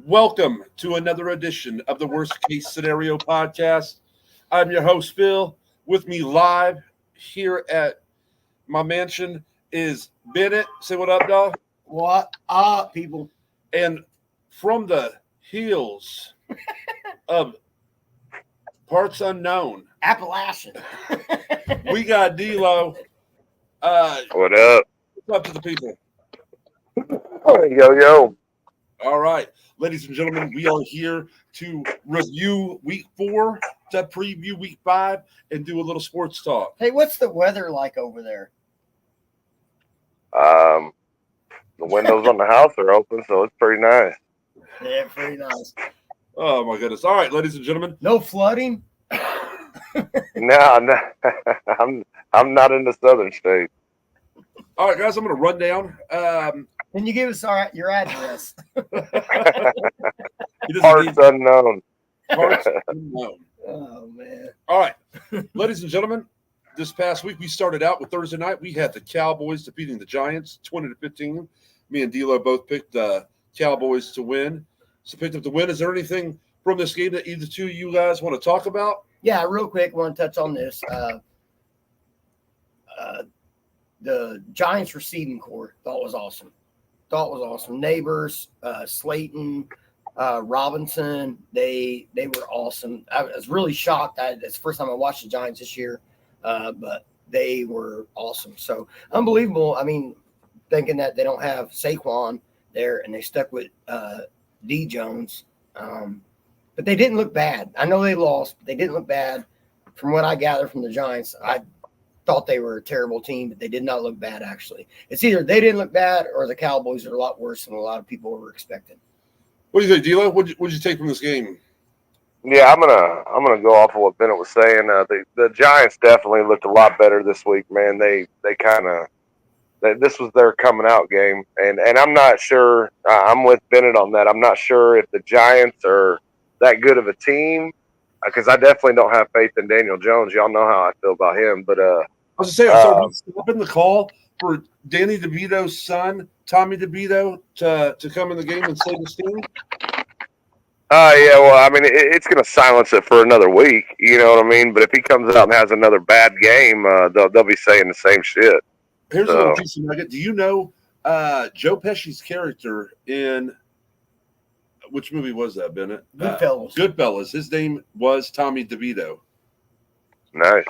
Welcome to another edition of the Worst Case Scenario podcast. I'm your host, Phil. With me live here at my mansion is Bennett. Say what up, dog. What up, people? And from the hills of parts unknown, Appalachian. we got D-Lo. What up? What's up to the people? Yo. All right, ladies and gentlemen, we are here to review week 4, to preview week 5, and do a little sports talk. Hey, what's the weather like over there? The windows on the house are open, so it's pretty nice. Yeah, pretty nice. Oh my goodness! All right, ladies and gentlemen. No flooding? No, I'm not in the southern state. All right, guys, I'm going to run down. Can you give us your address? Parts unknown. Parts unknown. Oh, man. All right, ladies and gentlemen, this past week we started out with Thursday night. We had the Cowboys defeating the Giants 20-15. Me and D'Lo both picked the Cowboys to win. So picked up the win. Is there anything from this game that either two of you guys want to talk about? Yeah, real quick, I want to touch on this. The Giants receiving corps thought was awesome. Neighbors, Slayton, Robinson, they were awesome. I was really shocked. It's the first time I watched the Giants this year, but they were awesome. So unbelievable. I mean, thinking that they don't have Saquon there and they stuck with D Jones. But they didn't look bad. I know they lost, but they didn't look bad. From what I gather from the Giants, I thought they were a terrible team, but they did not look bad, actually. It's either they didn't look bad or the Cowboys are a lot worse than a lot of people were expecting. What do you think, D'Lo? What did you take from this game? Yeah, I'm gonna go off of what Bennett was saying. The Giants definitely looked a lot better this week, man. They kind of this was their coming out game, and I'm not sure. I'm with Bennett on that. I'm not sure if the Giants are that good of a team because I definitely don't have faith in Daniel Jones. Y'all know how I feel about him, but I was just saying, so we stopping the call for Danny DeVito's son, Tommy DeVito, to come in the game and save his team? Yeah, well, I mean, it's going to silence it for another week. You know what I mean? But if he comes out and has another bad game, they'll be saying the same shit. Here's a little piece of nugget. Do you know Joe Pesci's character in which movie was that, Bennett? Goodfellas. Goodfellas. His name was Tommy DeVito. Nice.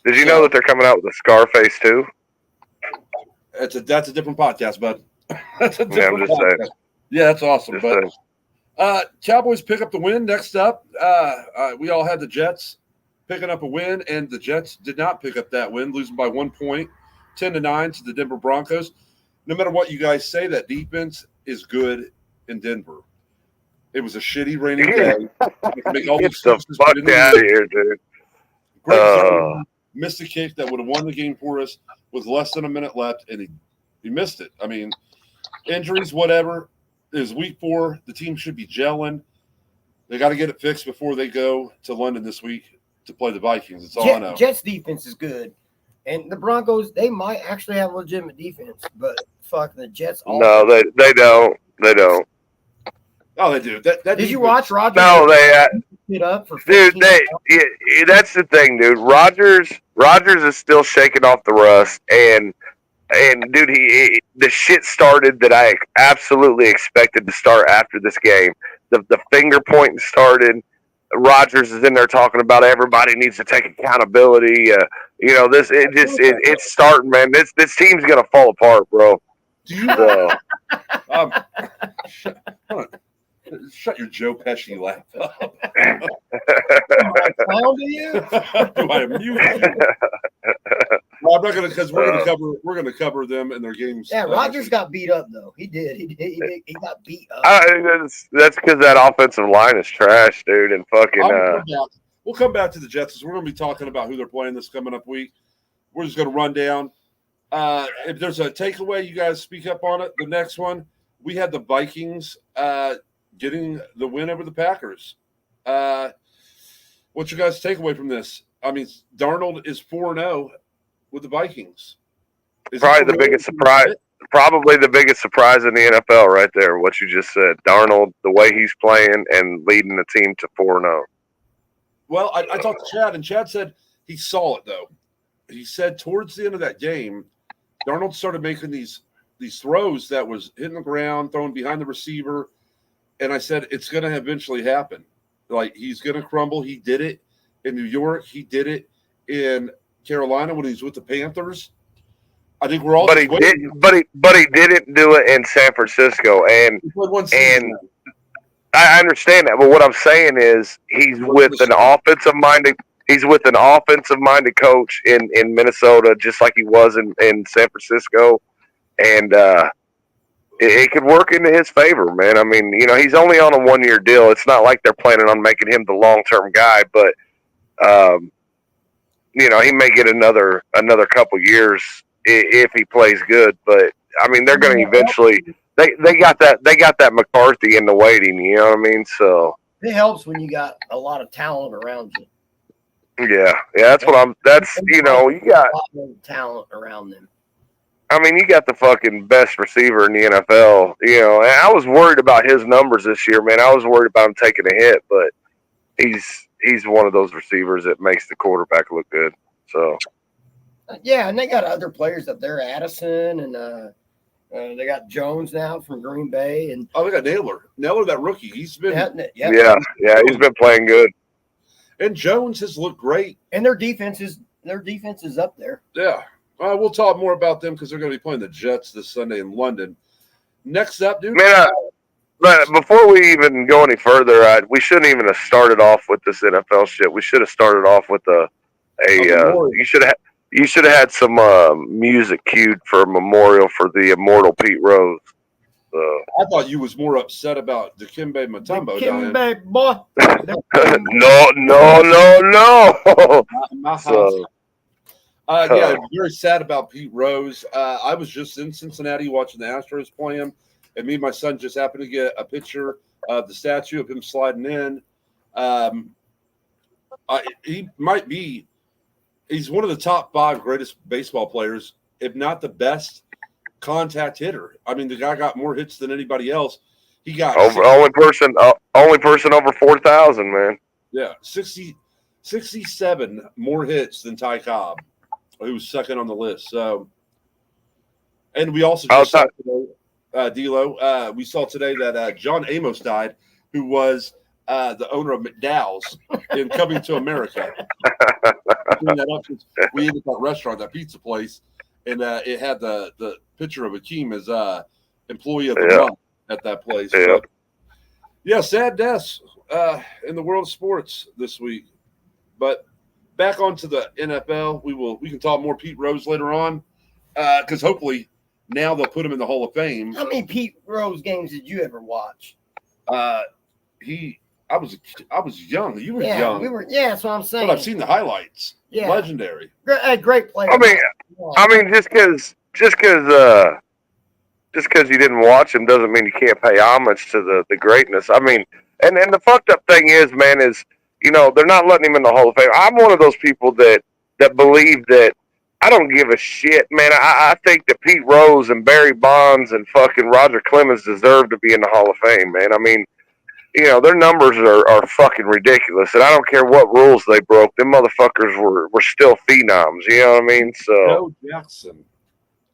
Did you know that they're coming out with a Scarface too? That's a different podcast, bud. That's a different I'm just podcast. saying. Yeah, that's awesome. Just But Cowboys pick up the win. Next up, we all had the Jets picking up a win, and the Jets did not pick up that win, losing by 1 point, 10-9 to the Denver Broncos. No matter what you guys say, that defense is good in Denver. It was a shitty rainy day. Get the fuck out of here, dude. Greg Zuerlein missed a kick that would have won the game for us with less than a minute left, and he missed it. I mean, injuries, whatever. It was week 4. The team should be gelling. They got to get it fixed before they go to London this week to play the Vikings. That's all I know. Jets defense is good. And the Broncos, they might actually have legitimate defense, but fuck the Jets. No, they don't. They don't. Oh, they do. Did you watch Rodgers? No, they it up for dude. That's the thing, dude. Rodgers is still shaking off the rust, and dude, the shit started that I absolutely expected to start after this game. The finger pointing started. Rodgers is in there talking about everybody needs to take accountability. It's starting, man. This team's gonna fall apart, bro. Do you? Shut your Joe Pesci laugh up. How do you? Do I mute you? Well, I'm not gonna because we're gonna cover them and their games. Yeah, Rodgers got beat up though. He did. He got beat up. That's because that offensive line is trash, dude. And fucking. We'll come back to the Jets. We're gonna be talking about who they're playing this coming up week. We're just gonna run down. If there's a takeaway, you guys speak up on it. The next one, we had the Vikings getting the win over the Packers. What's your guys' takeaway from this? I mean, Darnold is 4-0 with the Vikings. Probably the biggest surprise. probably the biggest surprise in the NFL right there. What you just said, Darnold, the way he's playing and leading the team to 4-0. Well, I talked to Chad, and Chad said he saw it though. He said towards the end of that game, Darnold started making these throws that was hitting the ground, throwing behind the receiver, and I said it's going to eventually happen. Like he's going to crumble. He did it in New York. He did it in Carolina when he was with the Panthers. I think we're all. But he didn't do it in San Francisco, and I understand that. But what I'm saying is he's with an offensive minded. He's with an offensive minded coach in Minnesota, just like he was in San Francisco, and it could work into his favor, man. I mean, he's only on a 1-year deal. It's not like they're planning on making him the long term guy, but he may get another couple years if he plays good. But I mean, they're going to eventually. They got that McCarthy in the waiting. You know what I mean? So it helps when you got a lot of talent around you. Yeah. That's what I'm. That's you got a lot of talent around them. I mean, you got the fucking best receiver in the NFL. And I was worried about his numbers this year, man. I was worried about him taking a hit, but he's one of those receivers that makes the quarterback look good. So. Yeah, and they got other players up there, Addison, and they got Jones now from Green Bay, and they got Naylor, that rookie. He's been he's been playing good. And Jones has looked great. And their defense is up there. Yeah. We'll talk more about them because they're going to be playing the Jets this Sunday in London. Next up, dude. Man, but before we even go any further, we shouldn't even have started off with this NFL shit. We should have started off with you should have had some music cued for a memorial for the immortal Pete Rose. I thought you was more upset about Dikembe Mutombo. Dikembe, boy. No. Yeah, very sad about Pete Rose. I was just in Cincinnati watching the Astros play him, and me and my son just happened to get a picture of the statue of him sliding in. He's one of the top 5 greatest baseball players, if not the best contact hitter. I mean, the guy got more hits than anybody else. He got only person over 4,000, man. Yeah, 67 more hits than Ty Cobb, who's second on the list. So, and we also just saw today, D'Lo. We saw today that John Amos died, who was the owner of McDowell's in Coming to America. We ate at that restaurant, that pizza place, and it had the picture of Akeem as employee of the month at that place. Yeah. But, sad deaths in the world of sports this week. But back onto the NFL, we can talk more Pete Rose later on because hopefully now they'll put him in the Hall of Fame. How many Pete Rose games did you ever watch? I was young. You were young. That's what I'm saying. But I've seen the highlights. Yeah. Legendary. Great player. I mean, just because you didn't watch him doesn't mean you can't pay homage to the greatness. I mean, and the fucked up thing is, man, is they're not letting him in the Hall of Fame. I'm one of those people that believe that I don't give a shit, man. I think that Pete Rose and Barry Bonds and fucking Roger Clemens deserve to be in the Hall of Fame, man. I mean, their numbers are fucking ridiculous, and I don't care what rules they broke. Them motherfuckers were still phenoms. You know what I mean? So Joe Jackson,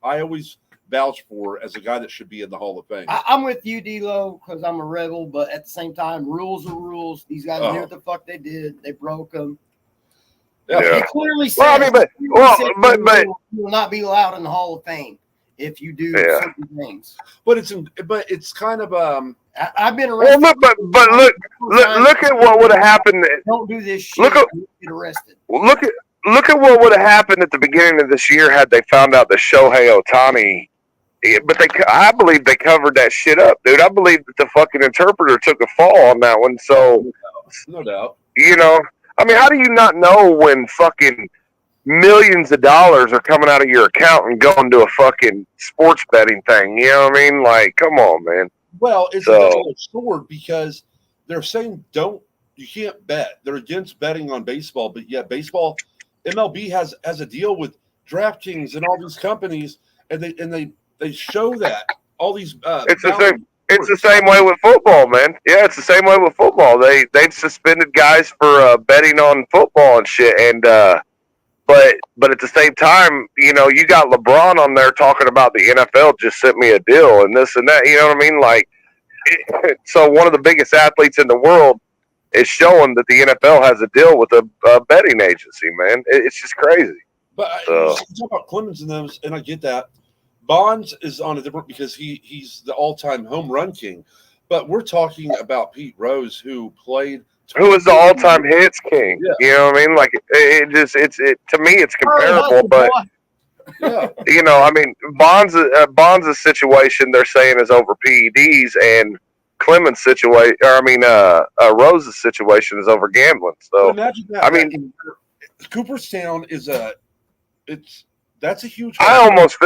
I always vouch for as a guy that should be in the Hall of Fame. I'm with you, D-Lo, because I'm a rebel, but at the same time, rules are rules. These guys knew what the fuck they did. They broke them. Yeah. They clearly said, you will not be allowed in the Hall of Fame if you do certain things. But it's kind of I've been arrested. Well, but look at what would have happened. Don't do this shit. Get arrested. Look at what would have happened at the beginning of this year had they found out that Shohei Ohtani. But I believe they covered that shit up, dude. I believe that the fucking interpreter took a fall on that one. So, no doubt. I mean, how do you not know when fucking millions of dollars are coming out of your account and going to a fucking sports betting thing? You know what I mean? Like, come on, man. Well, it's a double-edged sword because they're saying you can't bet. They're against betting on baseball, but yet MLB has a deal with DraftKings and all these companies, and they They show that all these. It's the same. It's the same way with football, man. Yeah, it's the same way with football. They've suspended guys for betting on football and shit. And but at the same time, you know, you got LeBron on there talking about the NFL just sent me a deal and this and that. You know what I mean? Like, so one of the biggest athletes in the world is showing that the NFL has a deal with a betting agency. Man, it's just crazy. But you talk about Clemens and those, and I get that. Bonds is on a different because he's the all-time home run king. But we're talking about Pete Rose, who played. Who is the all-time hits king? Yeah. You know what I mean? Like it to me, it's comparable, but Yeah. you know, I mean, Bonds' situation they're saying is over PEDs, and Clemens' situation, or I mean, Rose's situation is over gambling. So imagine that. I mean, Cooperstown is that's a huge. I almost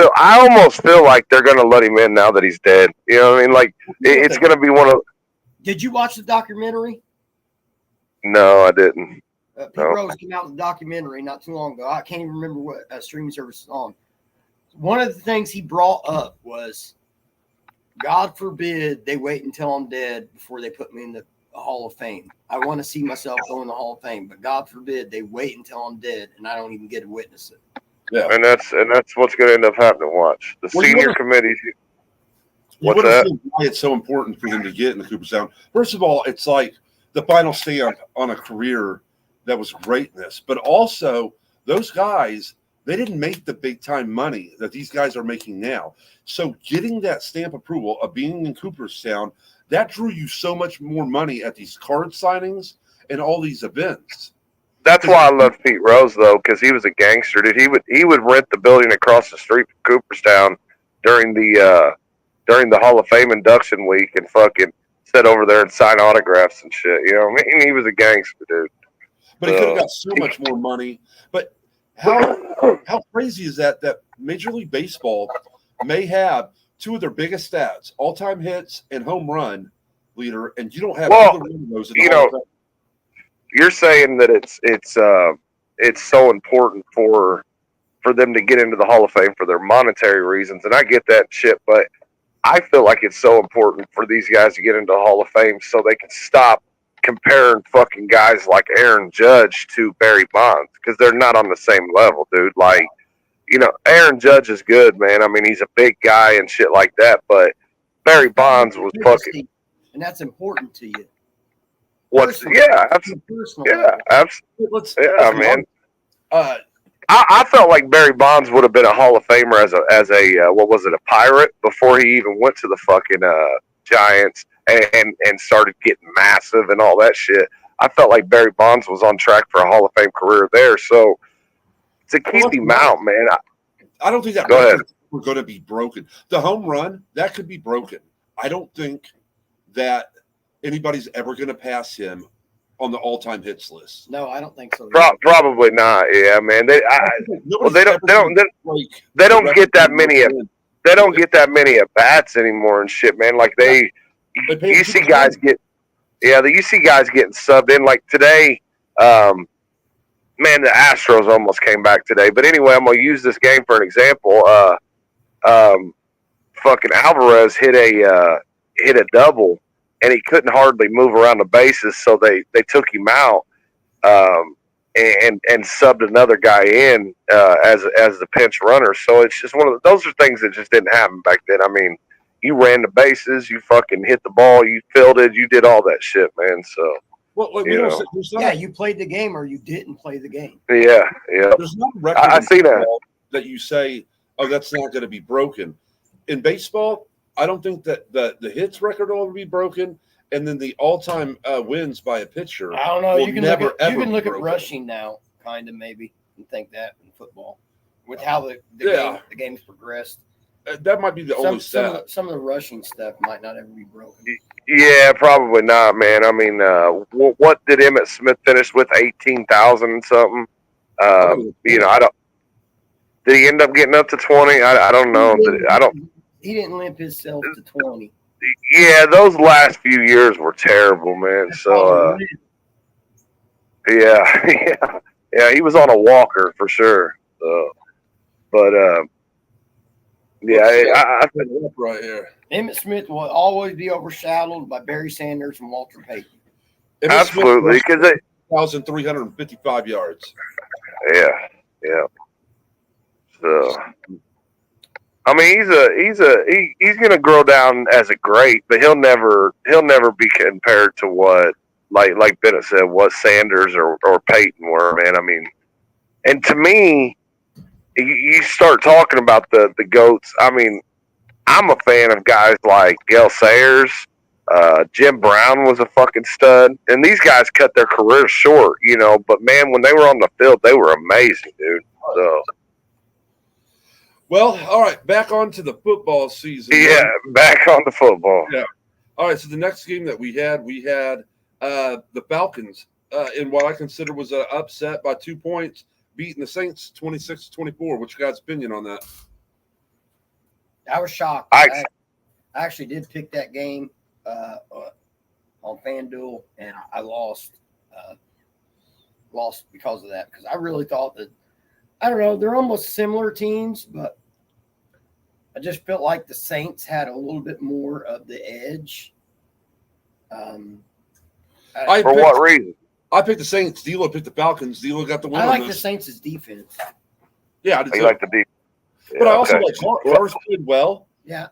feel like they're gonna let him in now that he's dead. You know what I mean? Like it's gonna be one of. Did you watch the documentary? No, I didn't. Pete Rose came out with a documentary not too long ago. I can't even remember what streaming service is on. One of the things he brought up was, God forbid they wait until I'm dead before they put me in the Hall of Fame. I want to see myself go in the Hall of Fame, but God forbid they wait until I'm dead and I don't even get to witness it. Yeah. And that's what's going to end up happening. Watch the senior committees. What's that? Why it's so important for them to get in the Cooperstown. First of all, it's like the final stamp on a career that was greatness, but also those guys, they didn't make the big time money that these guys are making now. So getting that stamp approval of being in Cooperstown, that drew you so much more money at these card signings and all these events. That's why I love Pete Rose though, because he was a gangster, dude. He would rent the building across the street from Cooperstown during the Hall of Fame induction week and fucking sit over there and sign autographs and shit. You know what I mean? He was a gangster, dude. But he could have got so much more money. But how crazy is that Major League Baseball may have two of their biggest stats, all-time hits and home run leader, and you don't have either one of those in the Hall of Fame. You're saying that it's so important for them to get into the Hall of Fame for their monetary reasons, and I get that shit, but I feel like it's so important for these guys to get into the Hall of Fame so they can stop comparing fucking guys like Aaron Judge to Barry Bonds, because they're not on the same level, dude. Like, you know, Aaron Judge is good, man. I mean, he's a big guy and shit like that, but Barry Bonds was fucking. And that's important to you. Absolutely. Man. I felt like Barry Bonds would have been a Hall of Famer as a what was it, a Pirate before he even went to the fucking Giants and started getting massive and all that shit. I felt like Barry Bonds was on track for a Hall of Fame career there. So to keep him out, man. I don't think that we're going to be broken. The home run, that could be broken. I don't think that anybody's ever going to pass him on the all-time hits list. No, I don't think so. Probably not. Yeah, man. They don't get that many. They don't get that many at bats anymore and shit, man. Like you see guys get. Yeah, you see guys getting subbed in. Like today, man, the Astros almost came back today. But anyway, I'm gonna use this game for an example. Fucking Alvarez hit a double, and he couldn't hardly move around the bases, so they took him out and subbed another guy in as the pinch runner. So it's just those are things that just didn't happen back then. I mean, you ran the bases, you fucking hit the ball, you fielded, you did all that shit, man. So you played the game or you didn't play the game. Yeah. There's not a record I see that you say, oh, that's not going to be broken. In baseball, I don't think that the hits record will ever be broken, and then the all-time wins by a pitcher. I don't know. You can look at broken. rushing now, kind of maybe, and think that in football, with how the game's progressed. That might be the only stat. Some of the rushing stuff might not ever be broken. Yeah, probably not, man. I mean, what did Emmitt Smith finish with? 18,000 and something. You know, I don't. Did he end up getting up to 20? I don't know. He didn't limp himself to 20. Yeah, those last few years were terrible, man. So, yeah, he was on a walker for sure. So, but Yeah, I think right here. Emmitt Smith will always be overshadowed by Barry Sanders and Walter Payton. absolutely because 1,355 yards. yeah. So, I mean, he's gonna grow down as a great, but he'll never be compared to what like Bennett said, what Sanders or Peyton were, man. I mean, and to me, you start talking about the goats. I mean, I'm a fan of guys like Gale Sayers. Jim Brown was a fucking stud, and these guys cut their careers short, you know. But man, when they were on the field, they were amazing, dude. So. Well, all right, back on to the football season. Yeah, back on the football. Yeah. All right, so the next game that we had the Falcons in what I consider was an upset by 2 points, beating the Saints 26-24. What's your guys' opinion on that? I was shocked. I actually did pick that game on FanDuel, and I lost because of that, because I really thought that, I don't know, they're almost similar teams, but I just felt like the Saints had a little bit more of the edge. For what reason? I picked the Saints. D'Lo picked the Falcons. D'Lo got the win. I like the Saints' defense. Yeah, I did too. You like the defense. Yeah, but I also like Carr's played well. Yeah.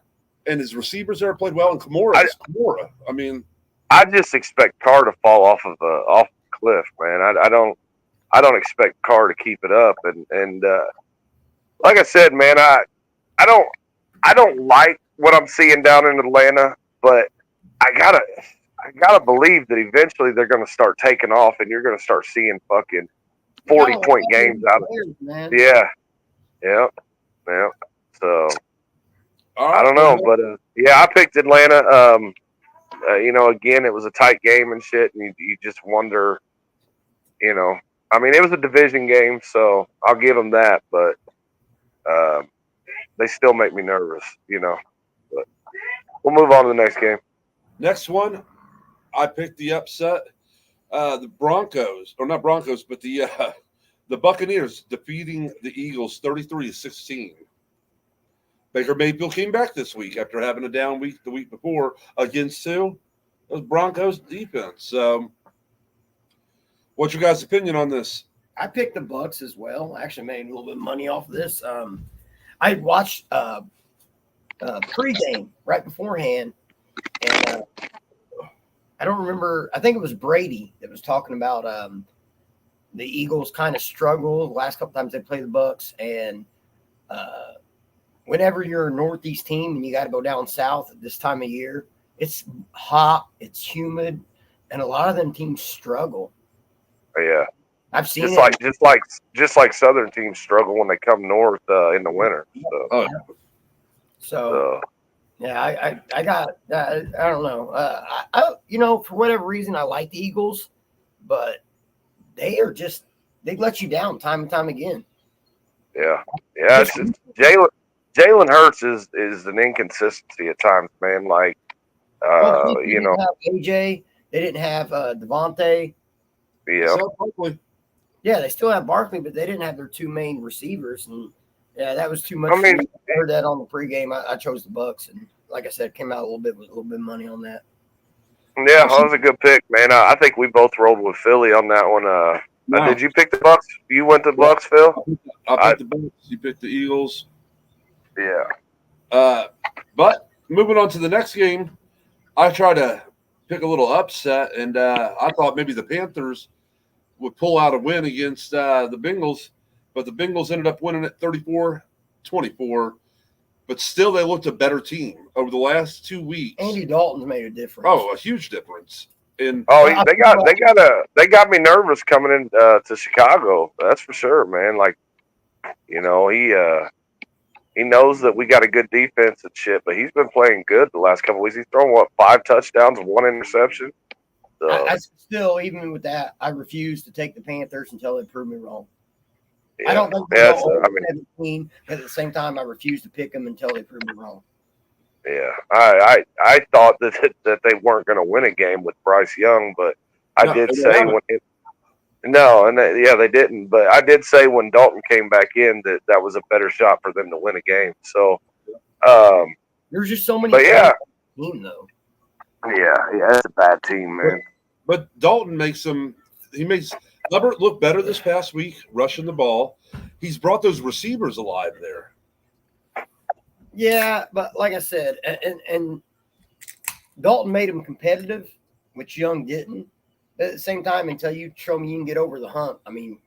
And his receivers there played well. And Kamara. I mean, I just expect Carr to fall off the cliff, man. I don't expect Carr to keep it up. And like I said, man, I don't like what I'm seeing down in Atlanta, but I gotta believe that eventually they're gonna start taking off, and you're gonna start seeing fucking 40-point games out of it. Man. Yeah. So I don't know, but I picked Atlanta. You know, again, it was a tight game and shit, and you just wonder, you know. I mean, it was a division game, so I'll give them that, but they still make me nervous, you know. But we'll move on to the next game. Next one, I picked the upset. The Broncos, or not Broncos, but the Buccaneers defeating the Eagles 33-16. Baker Mayfield came back this week after having a down week the week before against those Broncos defense. What's your guys' opinion on this? I picked the Bucs as well. I actually made a little bit of money off of this. I watched pregame right beforehand, and I don't remember. I think it was Brady that was talking about the Eagles kind of struggle the last couple times they play the Bucs, and whenever you're a Northeast team and you got to go down south at this time of year, it's hot, it's humid, and a lot of them teams struggle. Yeah, I've seen just like Southern teams struggle when they come north in the winter. So yeah, I got I don't know. I you know, for whatever reason I like the Eagles, but they let you down time and time again. Yeah. It's Jalen Hurts is an inconsistency at times, man. Like you know, AJ, they didn't have Devontae. Yeah. Yeah, they still have Barkley, but they didn't have their two main receivers, and yeah, that was too much. I mean, I heard that on the pregame. I chose the Bucs, and like I said, came out a little bit of money on that. Yeah, that was a good pick, man. I think we both rolled with Philly on that one. Wow. Did you pick the Bucs? You went to the Bucs, Phil? I picked the Bucs. You picked the Eagles. Yeah. But moving on to the next game, I tried to pick a little upset, and I thought maybe the Panthers would pull out a win against the Bengals, but the Bengals ended up winning it 34-24. But still, they looked a better team over the last 2 weeks. Andy Dalton's made a difference. Oh, a huge difference. And they got me nervous coming in to Chicago. That's for sure, man. Like, you know, he knows that we got a good defense and shit, but he's been playing good the last couple of weeks. He's thrown 5 touchdowns and 1 interception. So. I still, even with that, I refuse to take the Panthers until they prove me wrong. Yeah. I don't think they're 17, but at the same time, I refuse to pick them until they prove me wrong. Yeah, I thought that they weren't going to win a game with Bryce Young, but I did say they didn't. But I did say when Dalton came back in that was a better shot for them to win a game. So There's just so many. But yeah, team though. yeah, that's a bad team, man. But Dalton makes Hubbard look better this past week, rushing the ball. He's brought those receivers alive there. Yeah, but like I said, and Dalton made him competitive, which Young didn't. But at the same time, until you show me you can get over the hump, I mean,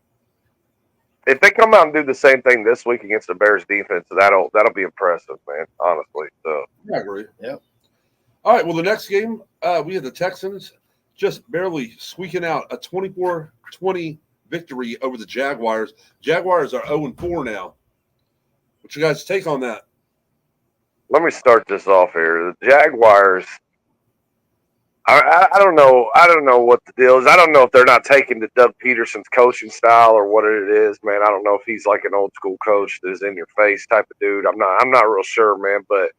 If they come out and do the same thing this week against the Bears defense, that'll be impressive, man. Honestly, so I agree. Yep. All right. Well, the next game, we had the Texans just barely squeaking out a 24-20 victory over the Jaguars. Jaguars are 0-4 now. What's your guys' take on that? let me start this off here. The Jaguars. I don't know. I don't know what the deal is. I don't know if they're not taking to Doug Peterson's coaching style or what it is, man. I don't know if he's like an old school coach that is in your face type of dude. I'm not real sure, man. But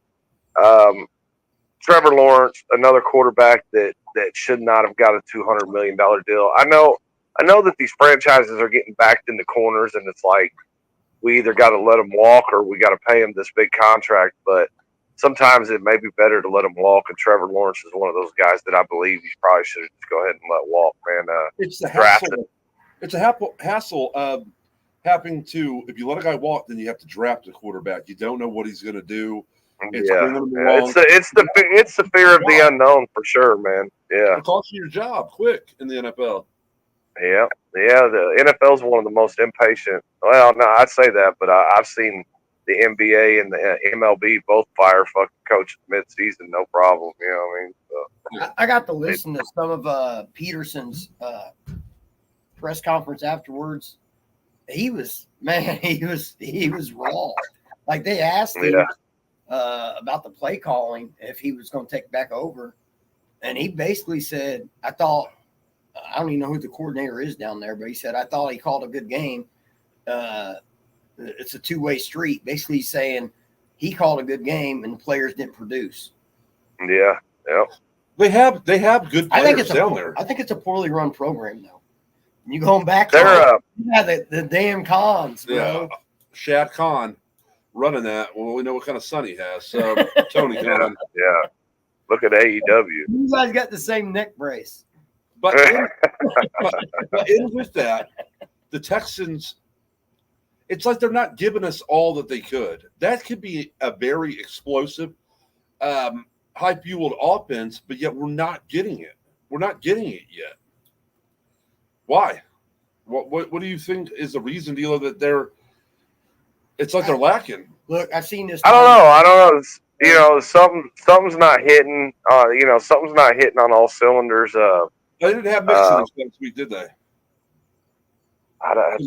Trevor Lawrence, another quarterback that should not have got a $200 million deal. I know that these franchises are getting backed into corners, and it's like we either got to let them walk or we got to pay them this big contract. But sometimes it may be better to let them walk, and Trevor Lawrence is one of those guys that I believe you probably should just go ahead and let walk, man. It's the hassle. It's a hassle of having to. If you let a guy walk, then you have to draft a quarterback. You don't know what he's going to do. It's it's the fear of the unknown for sure, man. Yeah, it costs you your job quick in the NFL. Yeah. The NFL is one of the most impatient. Well, no, I'd say that, but I've seen the NBA and the MLB both fire fucking coaches mid-season, no problem. You know what I mean? So, I got to listen to some of Peterson's press conference afterwards. He was raw. Like they asked him about the play calling if he was going to take back over, and he basically said, "I thought I don't even know who the coordinator is down there, but he said I thought he called a good game." It's a two-way street. Basically saying he called a good game and the players didn't produce. Yeah. They have good players down there. I think it's a poorly run program, though. And you going back to the damn cons, bro. Yeah, Shad Khan running that. Well, we know what kind of son he has. So Tony Khan. Yeah. Look at AEW. You guys got the same neck brace. But in with that, the Texans, it's like they're not giving us all that they could. That could be a very explosive, high-fueled offense, but yet we're not getting it. We're not getting it yet. Why? What do you think is the reason, Dealer, that it's like they're lacking? Look, I've seen this. I don't know. It's, something's not hitting. Something's not hitting on all cylinders. They didn't have Mixon this past week, did they?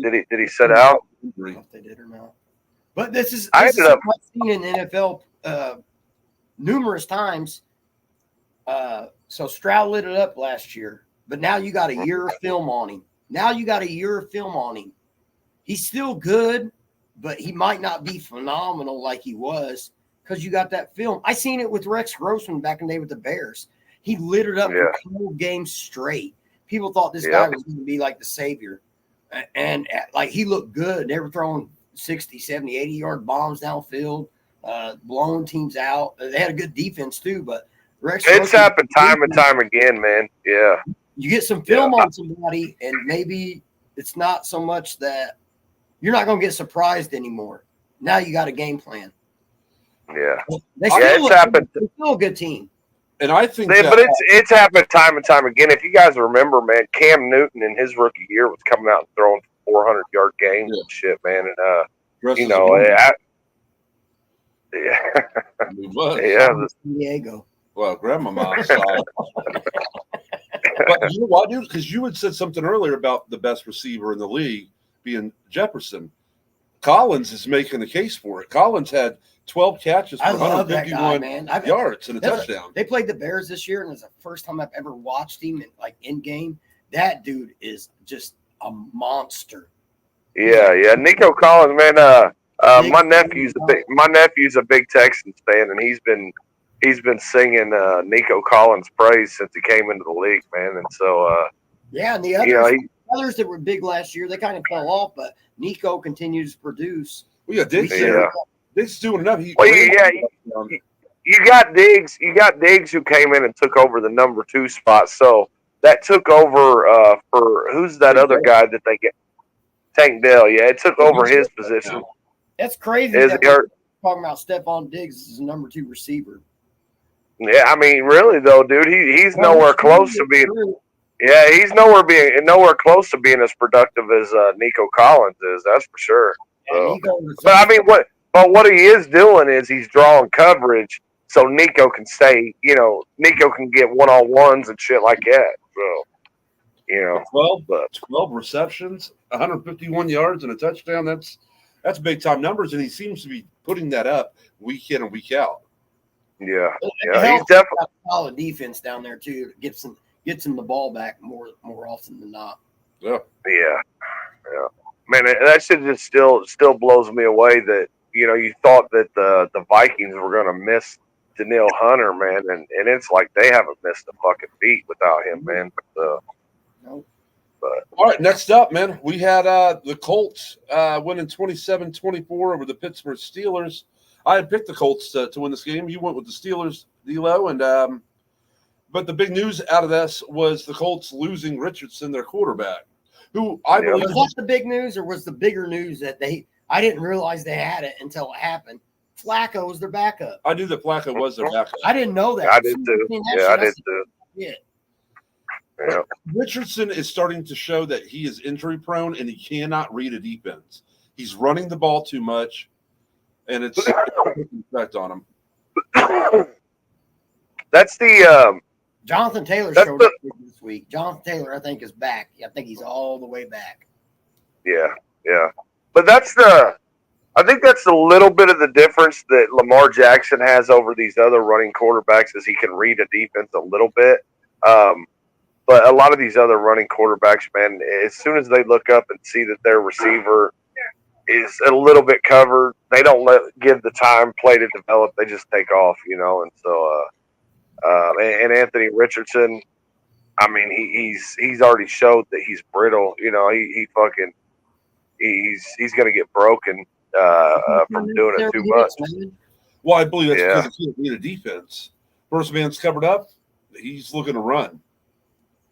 Did he sit out? I don't know if they did or not. But this is I've seen in the NFL numerous times. So Stroud lit it up last year, but now you got a year of film on him. He's still good, but he might not be phenomenal like he was because you got that film. I seen it with Rex Grossman back in the day with the Bears. He lit it up for 2 games straight. People thought this guy was going to be like the savior. And like he looked good. They were throwing 60, 70, 80-yard bombs downfield, blowing teams out. They had a good defense too, but Rex it's happened time and time again, man. Yeah. You get some film on somebody, and maybe it's not so much that you're not going to get surprised anymore. Now you got a game plan. Yeah. It's still a good team. And I think but it's happened time and time again. If you guys remember, man, Cam Newton in his rookie year was coming out and throwing 400-yard games and shit, man. And San Diego. Well, grandmama. But you know why, dude? Because you had said something earlier about the best receiver in the league being Jefferson. Collins is making the case for it. Collins had 12 catches for 151 yards and a touchdown. They played the Bears this year, and it's the first time I've ever watched him in game. That dude is just a monster. Yeah. Nico Collins, man. My nephew's a big Texans fan, and he's been singing Nico Collins' praise since he came into the league, man. And so and the others that were big last year, they kind of fell off, but Nico continues to produce. Well, Diggs is doing enough. Well, you got Diggs. You got Diggs who came in and took over the number 2 spot. So that took over for who's that other guy that they get? Tank Dell. Yeah, it took over his position. That's crazy. Is That he we're hurt? talking about Stephon Diggs as the number 2 receiver. Yeah, I mean, really though, dude, he's nowhere close to being. Yeah, he's nowhere close to being as productive as Nico Collins is. That's for sure. So. But I mean, what he is doing is he's drawing coverage so Nico can stay. Nico can get 1-on-1s and shit like that. So, 12 receptions, 151 yards, and a touchdown. That's big time numbers, and he seems to be putting that up week in and week out. Yeah, he's definitely got a solid defense down there too. Gets him the ball back more often than not. Yeah. Man, that shit just still blows me away that you thought that the Vikings were gonna miss Danielle Hunter, man, and it's like they haven't missed a fucking beat without him, man. Nope. But all right, next up, man, we had the Colts winning 27-24 over the Pittsburgh Steelers. I had picked the Colts to win this game. You went with the Steelers, D'Lo, and but the big news out of this was the Colts losing Richardson, their quarterback, who I believe was that the big news, or was the bigger news that I didn't realize they had it until it happened. Flacco was their backup. I knew that Flacco was their backup. I didn't know that. I did too. I did too. Yeah. Yeah. Richardson is starting to show that he is injury prone and he cannot read a defense. He's running the ball too much, and it's taking effect on him. That's the Jonathan Taylor showed up this week. Jonathan Taylor, I think, is back. I think he's all the way back. Yeah. But I think that's a little bit of the difference that Lamar Jackson has over these other running quarterbacks is he can read a defense a little bit. But a lot of these other running quarterbacks, man, as soon as they look up and see that their receiver is a little bit covered, they don't give the time play to develop. They just take off, And so, and Anthony Richardson, I mean, he's already showed that he's brittle. He's going to get broken from doing it too much. Well, I believe that's because he can't read a defense. First man's covered up, he's looking to run.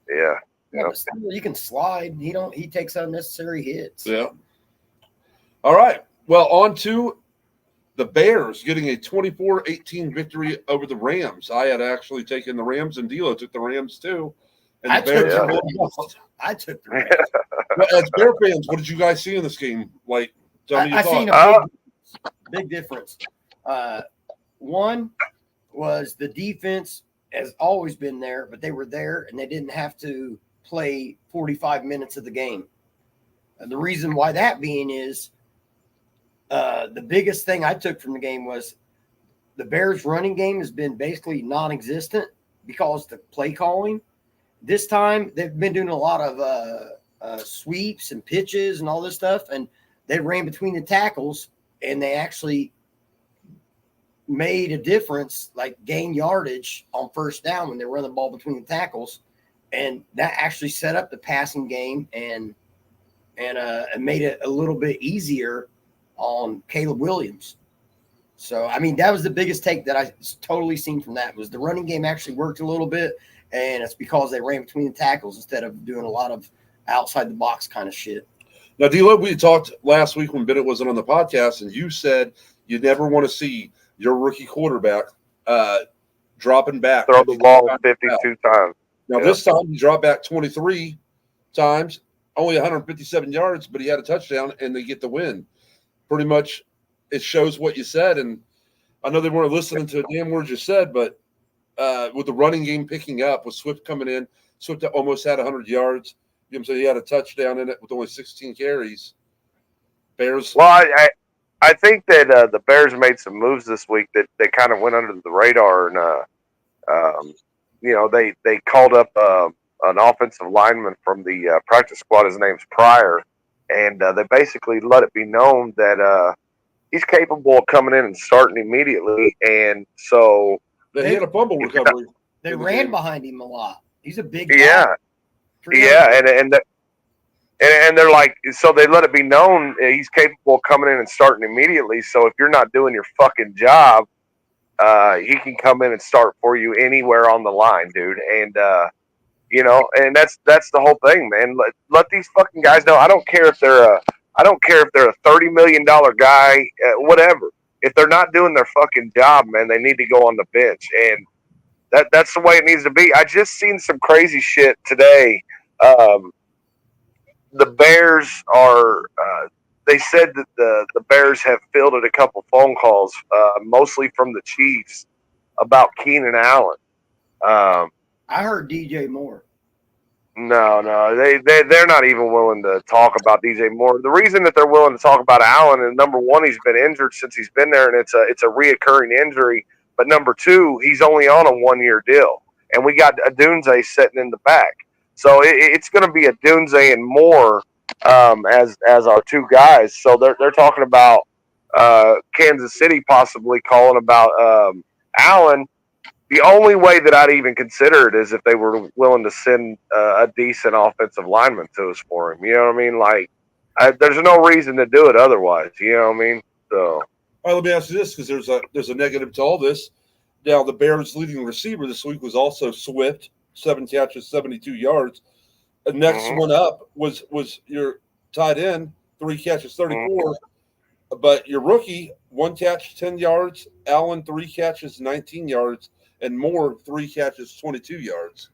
Yeah. But still, you can slide. He takes unnecessary hits. Yeah. All right. Well, on to the Bears getting a 24-18 victory over the Rams. I had actually taken the Rams, and D'Lo took the Rams too. And I took the Rams. Well, as Bear fans, what did you guys see in this game? Like, tell me your thoughts. Seen a big difference. One was the defense has always been there, but they were there and they didn't have to play 45 minutes of the game. And the reason why that being is the biggest thing I took from the game was the Bears running game has been basically non-existent because the play calling. This time they've been doing a lot of sweeps and pitches and all this stuff, and they ran between the tackles and they actually made a difference, like gain yardage on first down when they run the ball between the tackles, and that actually set up the passing game and made it a little bit easier on Caleb Williams. So, I mean, that was the biggest take that I totally seen from that was the running game actually worked a little bit, and it's because they ran between the tackles instead of doing a lot of outside the box kind of shit. Now, D'Lo, we talked last week when Bennett wasn't on the podcast, and you said you never want to see your rookie quarterback dropping back. Throw the ball 52 times. Now, this time he dropped back 23 times, only 157 yards, but he had a touchdown, and they get the win. Pretty much it shows what you said, and I know they weren't listening to a damn word you said, but with the running game picking up, with Swift coming in, Swift almost had 100 yards. So he had a touchdown in it with only 16 carries. Bears. Well, I think that the Bears made some moves this week that they kind of went under the radar, and they called up an offensive lineman from the practice squad. His name's Pryor, and they basically let it be known that he's capable of coming in and starting immediately. And so they had a fumble recovery. They ran behind him a lot. He's a big guy. Yeah, And they're like, so they let it be known he's capable of coming in and starting immediately. So if you're not doing your fucking job, he can come in and start for you anywhere on the line, dude. And and that's the whole thing, man. Let these fucking guys know. I don't care if they're a $30 million guy, whatever. If they're not doing their fucking job, man, they need to go on the bench, and that's the way it needs to be. I just seen some crazy shit today. The Bears are. They said that the Bears have fielded a couple phone calls, mostly from the Chiefs, about Keenan Allen. I heard DJ Moore. No, they're not even willing to talk about DJ Moore. The reason that they're willing to talk about Allen is, number one, he's been injured since he's been there, and it's a reoccurring injury. But number two, he's only on a 1-year deal, and we got Adunze sitting in the back. So it's going to be Adunze and Moore as our two guys. So they're talking about Kansas City possibly calling about Allen. The only way that I'd even consider it is if they were willing to send a decent offensive lineman to us for him. You know what I mean? Like, there's no reason to do it otherwise. You know what I mean? So, all right, let me ask you this, because there's a negative to all this. Now, the Bears' leading receiver this week was also Swift, 7 catches, 72 yards. The next one up was your tight end, 3 catches, 34. But your rookie, 1 catch, 10 yards. Allen, 3 catches, 19 yards. And Moore, 3 catches, 22 yards.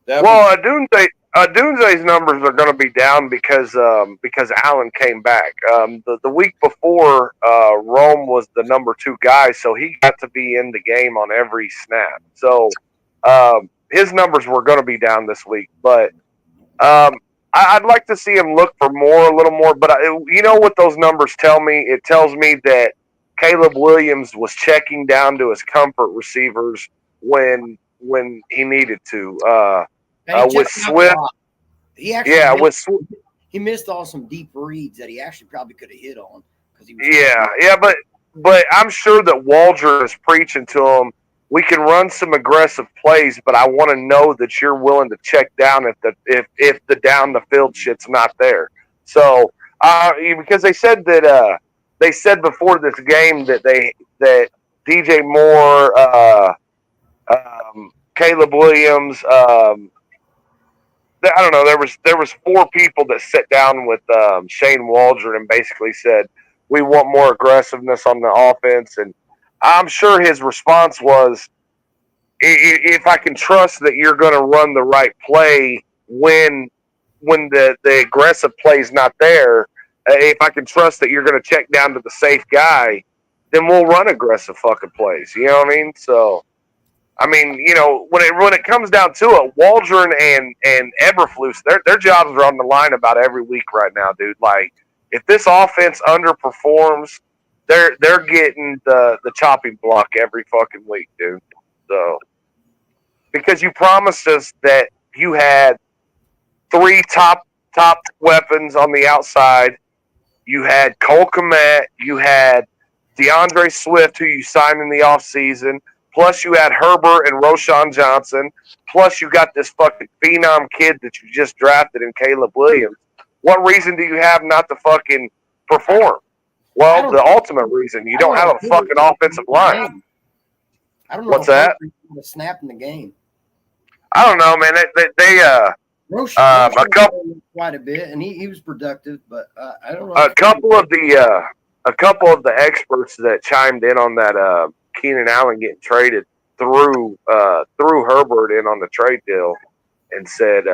Adunze's numbers are going to be down because Allen came back. The week before, Rome was the number 2 guy, so he got to be in the game on every snap. So his numbers were going to be down this week. But I'd like to see him look for a little more. But you know what those numbers tell me? It tells me that Caleb Williams was checking down to his comfort receivers when he needed to. With Swift, he actually he missed all some deep reads that he actually probably could have hit on because he was but I'm sure that Waldron is preaching to him. We can run some aggressive plays, but I want to know that you're willing to check down if the down the field shit's not there. So because they said that. They said before this game that DJ Moore, Caleb Williams, I don't know. There was 4 people that sat down with Shane Waldron and basically said, we want more aggressiveness on the offense. And I'm sure his response was, if I can trust that you're going to run the right play when the aggressive play is not there, if I can trust that you're going to check down to the safe guy, then we'll run aggressive fucking plays. You know what I mean? So, I mean, when it comes down to it, Waldron and Eberflus, their jobs are on the line about every week right now, dude. Like, if this offense underperforms, they're getting the chopping block every fucking week, dude. So, because you promised us that you had 3 top weapons on the outside. You had Cole Kmet, you had DeAndre Swift, who you signed in the offseason, plus you had Herbert and Roschon Johnson, plus you got this fucking phenom kid that you just drafted in Caleb Williams. What reason do you have not to fucking perform? Well, the ultimate reason, you don't have a fucking offensive line. I don't know. What's that? A snap in the game. I don't know, man. Roschon quite a bit, and he was productive, but I don't know. A couple of the experts that chimed in on that Keenan Allen getting traded threw Herbert in on the trade deal and said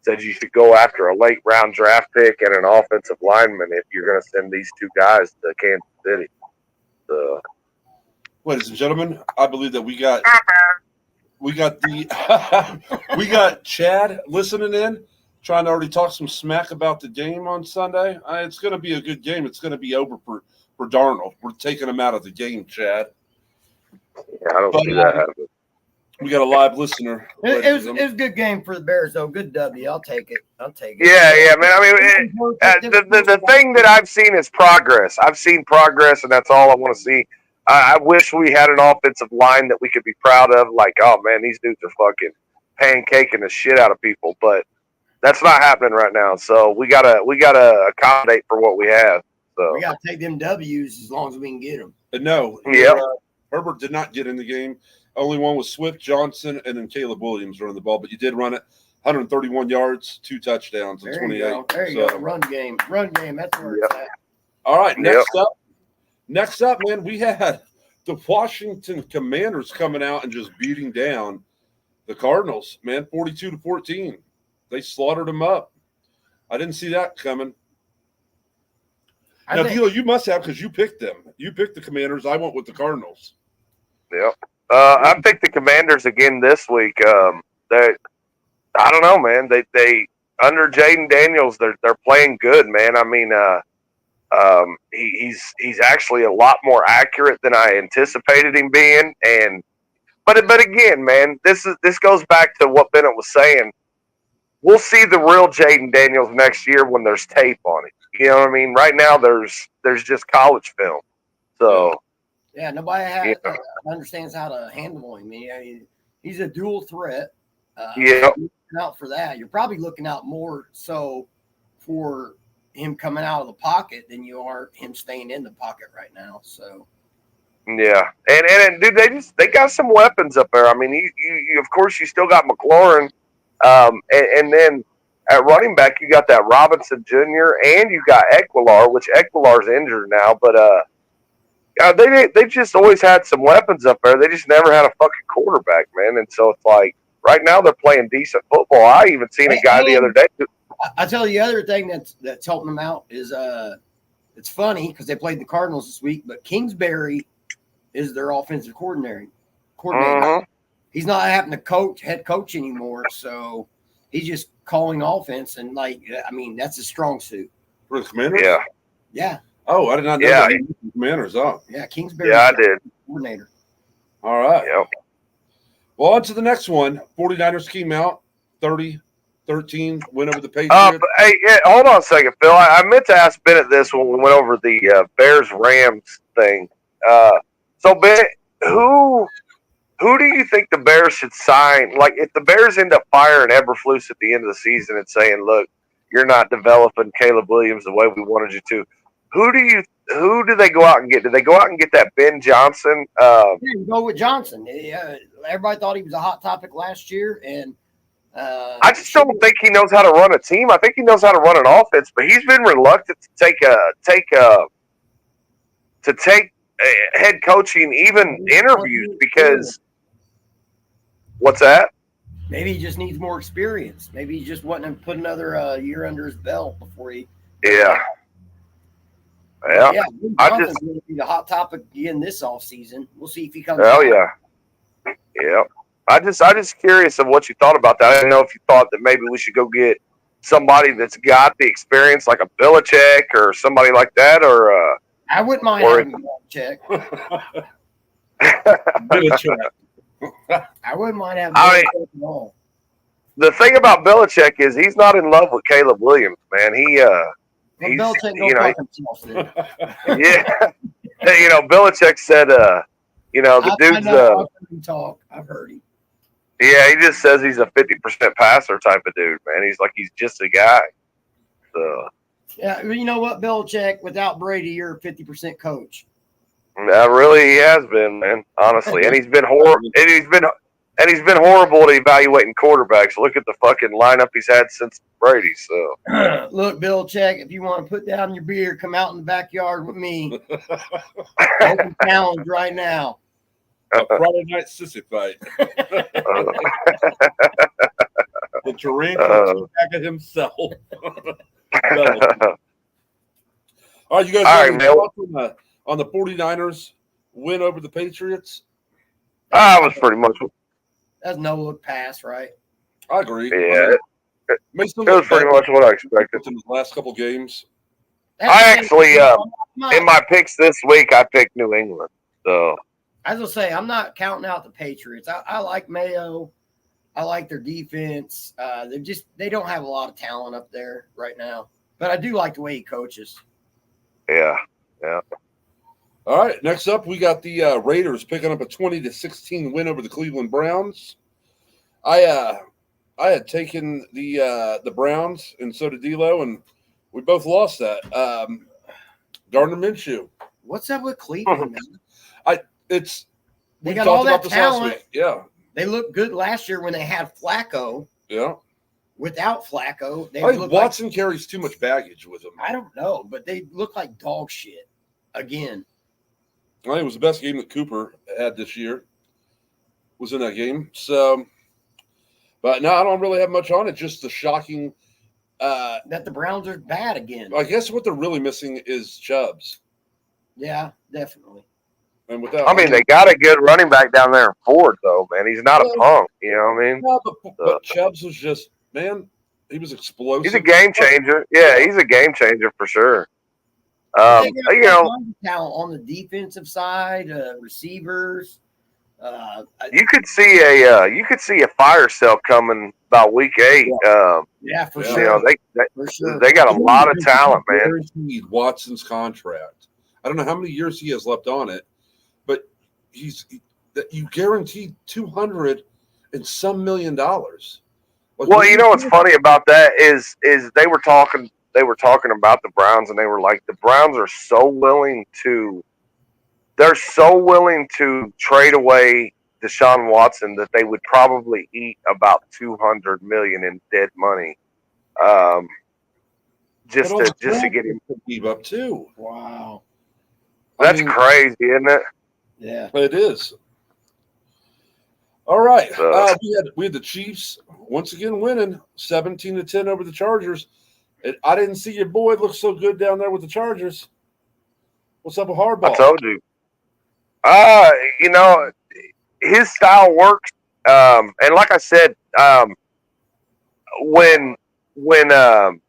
you should go after a late round draft pick and an offensive lineman if you're going to send these 2 guys to Kansas City. So, ladies and gentlemen, I believe that we got we got Chad listening in, trying to already talk some smack about the game on Sunday. It's going to be a good game. It's going to be over for Darnold. We're taking him out of the game, Chad. Yeah, I don't see that happening. We got a live listener. It was a good game for the Bears, though. Good W. I'll take it. Yeah, man. I mean, the thing that I've seen is progress. I've seen progress, and that's all I want to see. I wish we had an offensive line that we could be proud of. Like, oh man, these dudes are fucking pancaking the shit out of people. But That's not happening right now. So we gotta accommodate for what we have. So We got to take them W's as long as we can get them. No, Yep. Herbert did not get in the game. Only one was Swift, Johnson, and then Caleb Williams running the ball. But you did run it 131 yards, 2 touchdowns, and There 28. you go. There you go. Run game. That's where it's at. All right, next up, man, we had the Washington Commanders coming out and just beating down the Cardinals, man, 42-14. They slaughtered them up. I didn't see that coming. Now, Dilo, you must have because you picked them. You picked the Commanders. I went with the Cardinals. Yep. I picked the Commanders again this week. I don't know, man. They under Jaden Daniels, they're playing good, man. I mean, he's actually a lot more accurate than I anticipated him being. But again, man, this goes back to what Bennett was saying. We'll see the real Jaden Daniels next year when there's tape on it. You know what I mean? Right now, there's just college film. So yeah, nobody understands how to handle him. I mean, he's a dual threat. Yeah. Looking out for that. You're probably looking out more so for him coming out of the pocket than you are him staying in the pocket right now. So. Yeah, and dude, they got some weapons up there. I mean, you of course you still got McLaurin, and then at running back you got that Robinson Jr. and you got Equilar, which Equilar's injured now, but they just always had some weapons up there. They just never had a fucking quarterback, man. And so it's like right now they're playing decent football. I even seen a guy the other day. I tell you, the other thing that's helping them out is it's funny because they played the Cardinals this week, but Kingsbury is their offensive coordinator. Mm-hmm. He's not having to head coach anymore, so he's just calling offense, and that's a strong suit. For the Commanders? Yeah. Oh, I did not know that. Commanders, Yeah, Kingsbury. Yeah, I did. Coordinator. All right. Yep. Well, on to the next one. 49ers came out 30-13, win over the Patriots. Hey, hold on a second, Phil. I meant to ask Bennett this when we went over the Bears-Rams thing. So, Bennett, who do you think the Bears should sign? Like, if the Bears end up firing Eberflus at the end of the season and saying, look, you're not developing Caleb Williams the way we wanted you to, who do they go out and get? Do they go out and get that Ben Johnson? Go with Johnson. Everybody thought he was a hot topic last year, and I just don't think he knows how to run a team. I think he knows how to run an offense, but he's been reluctant to take head coaching, even interviews, because what's that? Maybe he just needs more experience. Maybe he just wanting to put another year under his belt before he. Yeah. Johnson's going to be the hot topic again this offseason. We'll see if he comes. Oh yeah. I just curious of what you thought about that. I didn't know if you thought that maybe we should go get somebody that's got the experience, like a Belichick or somebody like that, or. I wouldn't mind having Belichick. I wouldn't mind having Belichick at all. The thing about Belichick is he's not in love with Caleb Williams, man. Belichick don't fuck himself, dude. Yeah. Belichick said, the dude's. I've heard him talk. I've heard him. Yeah, he just says he's a 50% passer type of dude, man. He's just a guy. So. Yeah, you know what, Belichick? Without Brady, you're a 50% coach. Really, he has been, man. Honestly, and he's been horrible. And he's been horrible at evaluating quarterbacks. Look at the fucking lineup he's had since Brady. So, look, Belichick, if you want to put down your beer, come out in the backyard with me. Open challenge right now. A Friday night sissy fight. The Terrain back at himself. All right, you guys. All right, on the 49ers win over the Patriots. That was pretty much. That's no look pass, right? I agree. Yeah, it was pretty much what I expected. In the last couple games. I actually, in my picks this week, I picked New England. So, as I say, I'm not counting out the Patriots. I like Mayo. I like their defense. They don't have a lot of talent up there right now, but I do like the way he coaches. Yeah. All right, next up we got the Raiders picking up a 20-16 win over the Cleveland Browns. I I had taken the Browns, and so did D'Lo, and we both lost that. Gardner Minshew. What's up with Cleveland, man? It's They we got talked all that about this last talent. week. Yeah, They looked good last year when they had Flacco. yeah. Without Flacco, they I think look Watson carries too much baggage with him. I don't know, but they look like dog shit again. I think it was the best game that Cooper had this year. Was in that game. So, but no, I don't really have much on it. Just the shocking. That the Browns are bad again. I guess what they're really missing is Chubbs. Yeah, definitely. And without, I mean, they got a good running back down there in Ford, though, man. He's not a punk, you know what I mean? no, but Chubbs was just man. He was explosive. He's a game changer. Yeah, he's a game changer for sure. They got You know, all kinds of talent on the defensive side, receivers. you could see a fire sale coming about week 8. Yeah, for Yeah. You sure. know, For sure. they got a lot of talent, man. Guaranteed Watson's contract. I don't know how many years he has left on it, but you guaranteed $200 and some $million. Like, Well, you know what's funny about that is they were talking about the Browns, and they were like, the Browns are so willing to trade away Deshaun Watson that they would probably eat about $200 million in dead money, just to get him. Keep up too. Wow. That's crazy, isn't it? Yeah. It is. All right. So- We had the Chiefs once again winning 17-10 over the Chargers. I didn't see your boy look so good down there with the Chargers. What's up with Harbaugh? I told you. You know, his style works. And like I said, when God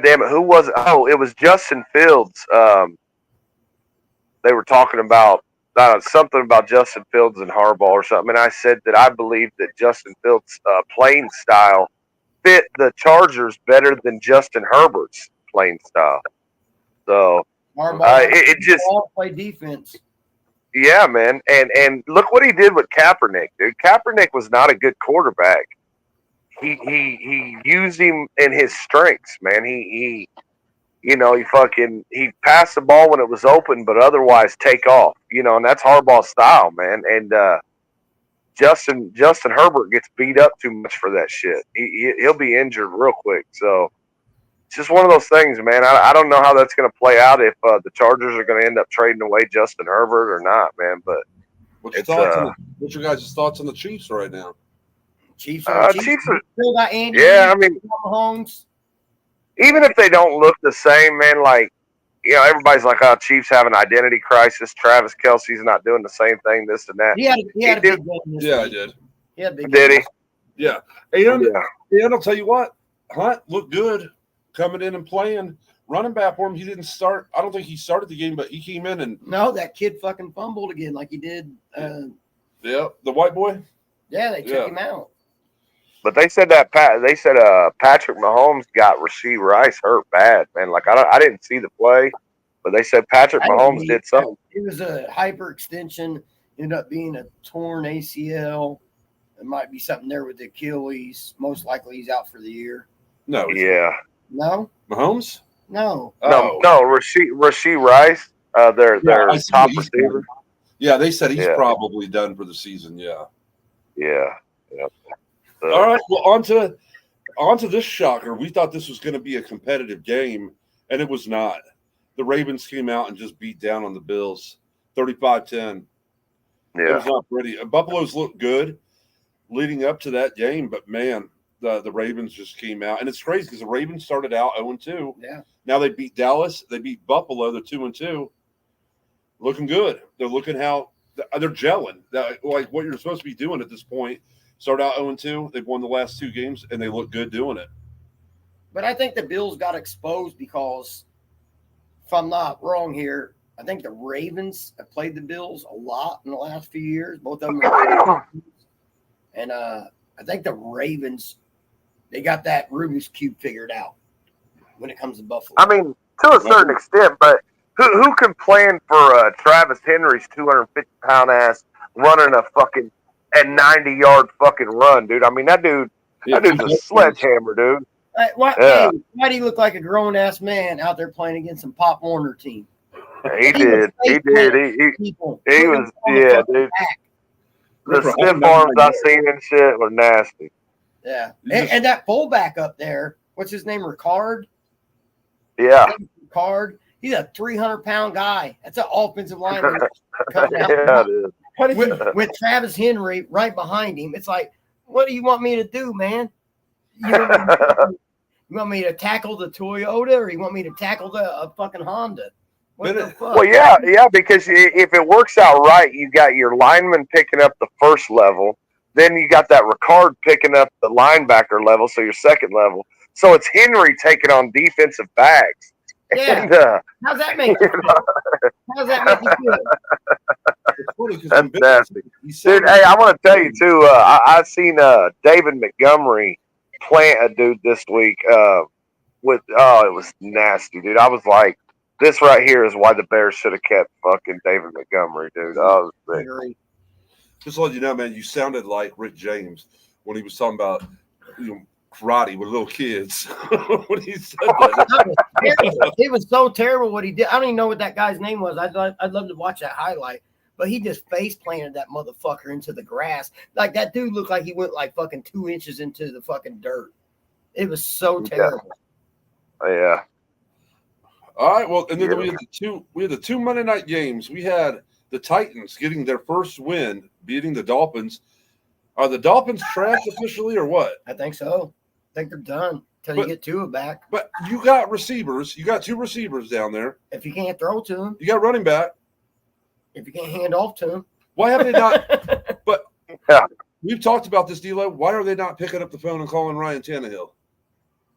damn it, who was it? Oh, it was Justin Fields. They were talking about something about Justin Fields and Harbaugh or something, and I said that I believe that Justin Fields' playing style fit the Chargers better than Justin Herbert's playing style. So Harbaugh, it just all play defense. yeah, man, and look what he did with Kaepernick, dude. Kaepernick was not a good quarterback. He used him in his strengths, man. He passed the ball when it was open, but otherwise take off, and that's Harbaugh's style, man. And Justin Herbert gets beat up too much for that shit. He'll be injured real quick. So it's just one of those things, man. I don't know how that's going to play out if the Chargers are going to end up trading away Justin Herbert or not, man. But What's your guys' thoughts on the Chiefs right now? Chiefs Chiefs are, still got Andy. yeah, I mean, Mahomes. even if they don't look the same, man, like, everybody's like, oh, Chiefs have an identity crisis. Travis Kelce's not doing the same thing, this and that. He had a big game this Yeah, I week. did. He had a big Did game. he? Yeah. And I'll tell you what, Hunt looked good coming in and playing. Running back for him, he didn't start. I don't think he started the game, but he came in and No, that kid fucking fumbled again like he did. the white boy. Yeah, they took Yeah. him out. But they said Patrick Mahomes got Rasheed Rice hurt bad, man. Like I didn't see the play, but they said Patrick Mahomes did something. It was a hyperextension. Ended up being a torn ACL. It might be something there with the Achilles. Most likely he's out for the year. No. Yeah. No, Mahomes? no. Oh. No, Rasheed Rice, their I see top what he's receiver. doing. Yeah, they said he's Yeah. probably done for the season. Yeah. Yeah. So, All right. Well, on to this shocker. We thought this was going to be a competitive game, and it was not. The Ravens came out and just beat down on the Bills, 35-10. It yeah. was not pretty. Buffalo's looked good leading up to that game, but man, the Ravens just came out, and it's crazy because the Ravens started out 0-2. Yeah. Now they beat Dallas. They beat Buffalo. They're 2-2. Looking good. They're looking how they're gelling. Like what you're supposed to be doing at this point. Start out 0-2. They've won the last 2 games, and they look good doing it. But I think the Bills got exposed because, if I'm not wrong here, I think the Ravens have played the Bills a lot in the last few years. Both of them. And I think the Ravens, they got that Rubik's Cube figured out when it comes to Buffalo. I mean, to a certain extent, but who can plan for Travis Henry's 250-pound ass running a fucking and 90-yard fucking run, dude. I mean, that dude's a sledgehammer, dude. Why do he look like a grown ass man out there playing against some Pop Warner team? He did. He was, yeah, dude. The stiff arms I seen and shit were nasty. Yeah, and that fullback up there, what's his name? Ricard. Yeah. Ricard. He's a 300-pound guy. That's an offensive lineman. Yeah, dude. With Travis Henry right behind him, it's like, what do you want me to do, man? You want me to tackle the Toyota, or you want me to tackle the fucking Honda? What the fuck? Well, yeah, because if it works out right, you got your lineman picking up the first level, then you got that Ricard picking up the linebacker level, so your second level. So it's Henry taking on defensive backs. Yeah. And, how's that make you feel? How's that make you feel? That's nasty. Dude, hey, I want to tell you, too, I seen David Montgomery plant a dude this week it was nasty, dude. I was like, this right here is why the Bears should have kept fucking David Montgomery, dude. Just to let you know, man, you sounded like Rick James when he was talking about karate with little kids. When he said that. It was so terrible what he did. I don't even know what that guy's name was. I'd love to watch that highlight. But he just face planted that motherfucker into the grass. Like, that dude looked like he went like fucking 2 inches into the fucking dirt. It was so terrible. Yeah. All right. Well, and then we had the two Monday night games. We had the Titans getting their first win, beating the Dolphins. Are the Dolphins trash officially or what? I think so. I think they're done until you get Tua back. But you got receivers. You got 2 receivers down there. If you can't throw to them. You got running back. If you can't hand off to them. Why have they not? But we've talked about this, D'Lo. Why are they not picking up the phone and calling Ryan Tannehill?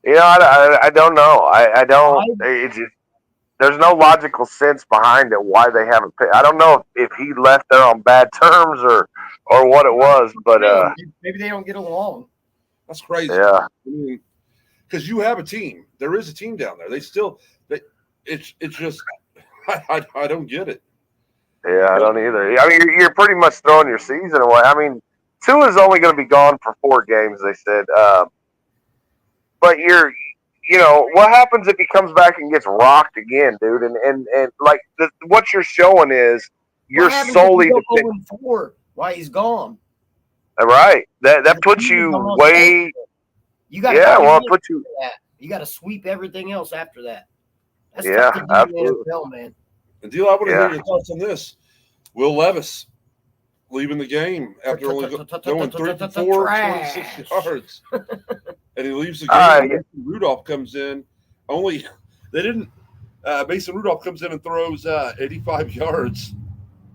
You know, I don't know. I don't. It's just, there's no logical sense behind it why they haven't picked. I don't know if he left there on bad terms or what it was, but maybe they don't get along. That's crazy. Yeah. I mean, because you have a team. There is a team down there. It's just I don't get it. Yeah, I don't either. I mean, you're pretty much throwing your season away. I mean, Tua is only going to be gone for 4 games, they said. But what happens if he comes back and gets rocked again, dude? And like what you're showing is you're solely dependent. Why he's gone? Right. That puts you way. You got. Yeah. Well, it puts you. You got to sweep everything else after that. That's tough to do absolutely. in the NFL, man. And D'Lo, I want to hear your thoughts on this. Will Levis leaving the game after only going 3 for 4, 26 yards, and he leaves the game. Yeah. Rudolph comes in. Mason Rudolph comes in and throws 85 yards,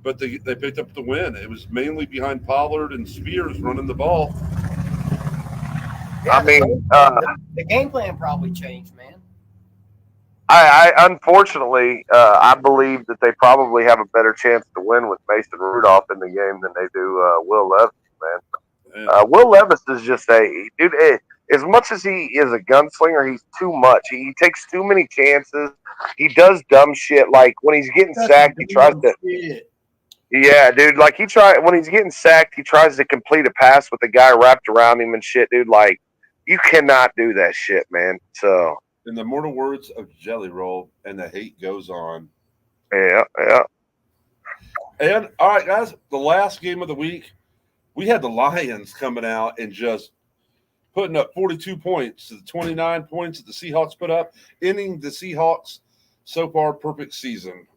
but they picked up the win. It was mainly behind Pollard and Spears running the ball. Yeah, I mean, the game plan probably changed, man. I unfortunately, I believe that they probably have a better chance to win with Mason Rudolph in the game than they do Will Levis, man. Will Levis is just dude. As much as he is a gunslinger, he's too much. He takes too many chances. He does dumb shit. Like when he's getting sacked, he tries to. Shit. Yeah, dude. Like when he's getting sacked, he tries to complete a pass with a guy wrapped around him and shit, dude. Like you cannot do that shit, man. So. In the mortal words of Jelly Roll, and the hate goes on. Yeah. And, all right, guys, the last game of the week, we had the Lions coming out and just putting up 42 points to the 29 points that the Seahawks put up, ending the Seahawks so far perfect season.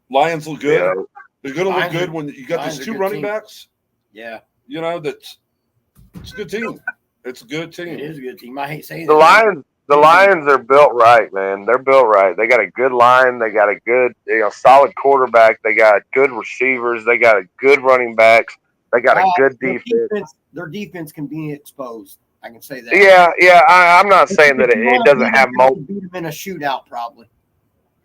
Lions look good. Yeah. They're going to look good when you got these 2 running backs. Yeah. It's a good team. It's a good team. It is a good team. I hate saying that. The Lions are built right, man. They're built right. They got a good line. They got a good, solid quarterback. They got good receivers. They got a good running backs. They got a good defense. Their defense can be exposed. I can say that. Yeah. I'm not saying that it doesn't have moments. Beat them in a shootout, probably.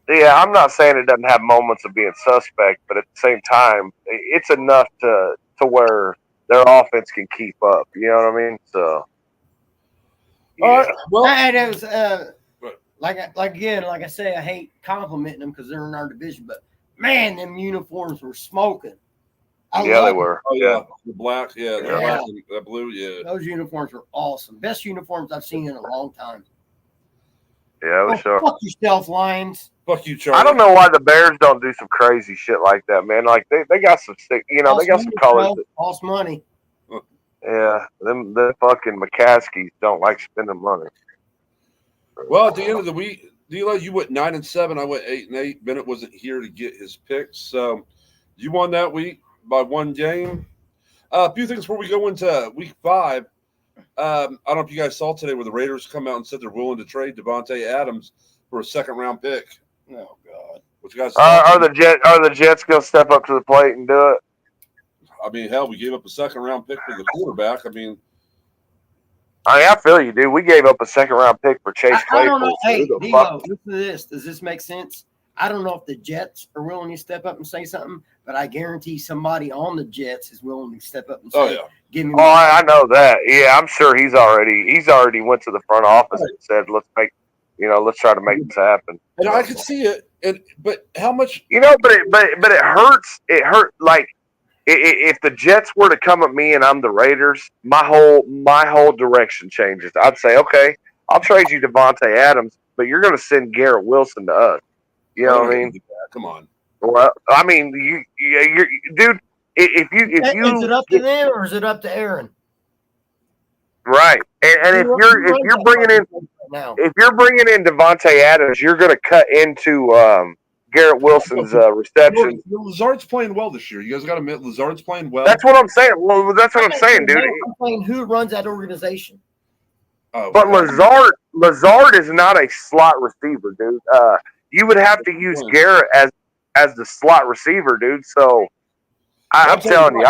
Yeah, I'm not saying it doesn't have moments of being suspect, but at the same time, it's enough to where their offense can keep up. You know what I mean? So. Yeah. All right. Well, it was like I say, I hate complimenting them because they're in our division, but man, them uniforms were smoking. I Yeah, they love were. Oh Yeah. yeah, the black, the Yeah. black and the blue, yeah. those uniforms were awesome. Best uniforms I've seen in a long time. Yeah, Oh, sure. fuck yourself, Lions. Fuck you, Charlie. I don't know why the Bears don't do some crazy shit like that, man. Like they got some stick, they got some colors. False money. Yeah, them fucking McCaskies don't like spending money. Well, at the end of the week, D'Lo, you went 9-7. I went 8-8. Bennett wasn't here to get his picks, so you won that week by one game. A few things before we go into week 5. I don't know if you guys saw today where the Raiders come out and said they're willing to trade Devontae Adams for a second-round pick. Oh God. Are the Jets gonna step up to the plate and do it? I mean, hell, we gave up a second-round pick for the quarterback. I feel you, dude. We gave up a second-round pick for Chase I don't Claypool. know. Hey, Who the D'Lo, fuck? listen to this. Does this make sense? I don't know if the Jets are willing to step up and say something, but I guarantee somebody on the Jets is willing to step up and say, "Give me." Oh, I know that. Yeah, I'm sure he's already went to the front office and said, let's try to make this happen. And I could see it. But how much? But it hurts. It hurt. Like if the Jets were to come at me and I'm the Raiders, my whole direction changes. I'd say, okay, I'll trade you Devontae Adams, but you're going to send Garrett Wilson to us. You know what I mean? Come on. Well, I mean, you're dude. If you Is it up to them or is it up to Aaron? Right, and if you're bringing in Devontae Adams, you're going to cut into Garrett Wilson's reception. Lazard's playing well this year. You guys got to admit, Lazard's playing well. That's what I'm saying. Well, that's what I'm saying, dude. I'm saying who runs that organization. Oh, but Lazard is not a slot receiver, dude. You would have to use Garrett as the slot receiver, dude. So I'm telling you,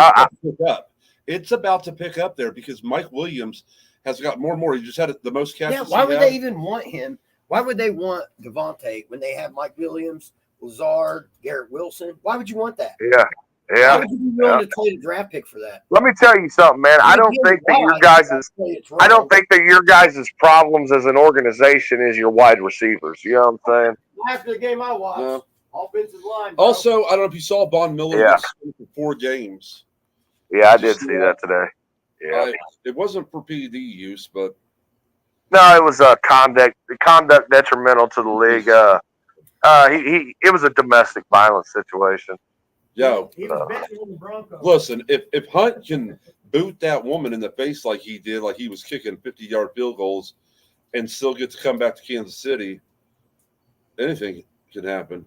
it's about to pick up there because Mike Williams has got more and more. He just had the most catches. Yeah, why would they even want him? Why would they want Devontae when they have Mike Williams, Lazard, Garrett Wilson? Why would you want that? Yeah. Why would you be willing to trade a draft pick for that? Let me tell you something, man. I don't think that your guys' problems as an organization is your wide receivers. You know what I'm saying? After the game I watched, offensive line. Bro. Also, I don't know if you saw Von Miller for 4 games. Yeah, I did see that today. Yeah, it wasn't for PED use, but no, it was conduct detrimental to the league. It was a domestic violence situation. Yo, he was bitching on the Broncos. Listen, if Hunt can boot that woman in the face like he did, like he was kicking 50-yard field goals, and still get to come back to Kansas City, anything can happen.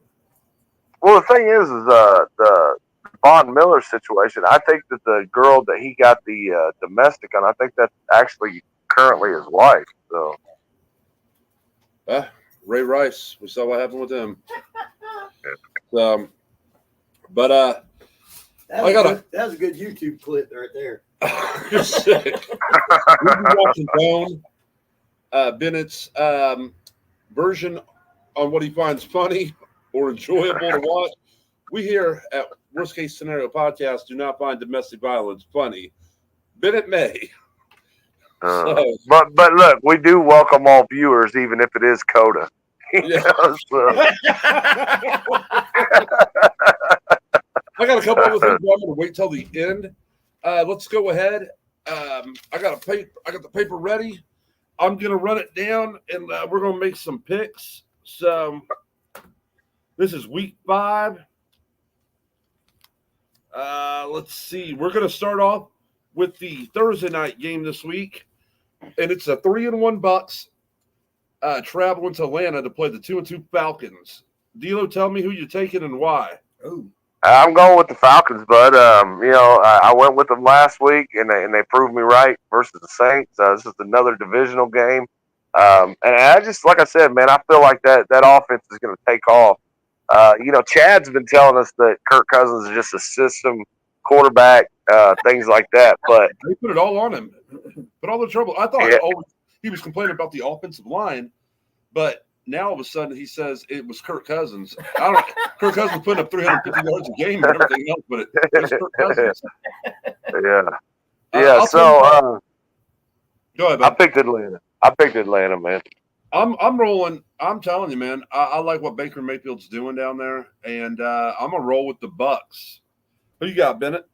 Well, the thing is the Von Miller situation. I think that the girl that he got the domestic on, I think that's actually currently his wife. So, Ray Rice, we saw what happened with him. But that was a good YouTube clip right there. You're sick. We've been watching Bone Bennett's version on what he finds funny or enjoyable to watch. We here at Worst Case Scenario Podcast do not find domestic violence funny. Bennett may. But look, we do welcome all viewers, even if it is Coda. Yeah. I got a couple other things, but I'm going to wait till the end. Let's go ahead. I got the paper ready. I'm going to run it down, and we're going to make some picks. So this is week 5. Let's see. We're going to start off with the Thursday night game this week, and it's a 3-1 Bucks traveling to Atlanta to play the 2-2 Falcons. D'Lo, tell me who you're taking and why. Ooh. I'm going with the Falcons, bud. I went with them last week, and they proved me right versus the Saints. This is another divisional game, and I just, like I said, man, I feel like that offense is going to take off. Chad's been telling us that Kirk Cousins is just a system quarterback, things like that. But they put it all on him, put all the trouble. I thought he was complaining about the offensive line, but now all of a sudden he says it was Kirk Cousins. Kirk Cousins putting up 350 yards a game and everything else, but it was Kirk Cousins. Yeah. So go ahead, I picked Atlanta, man. I'm rolling. I'm telling you, man. I like what Baker Mayfield's doing down there, and I'm gonna roll with the Bucks. Who you got, Bennett?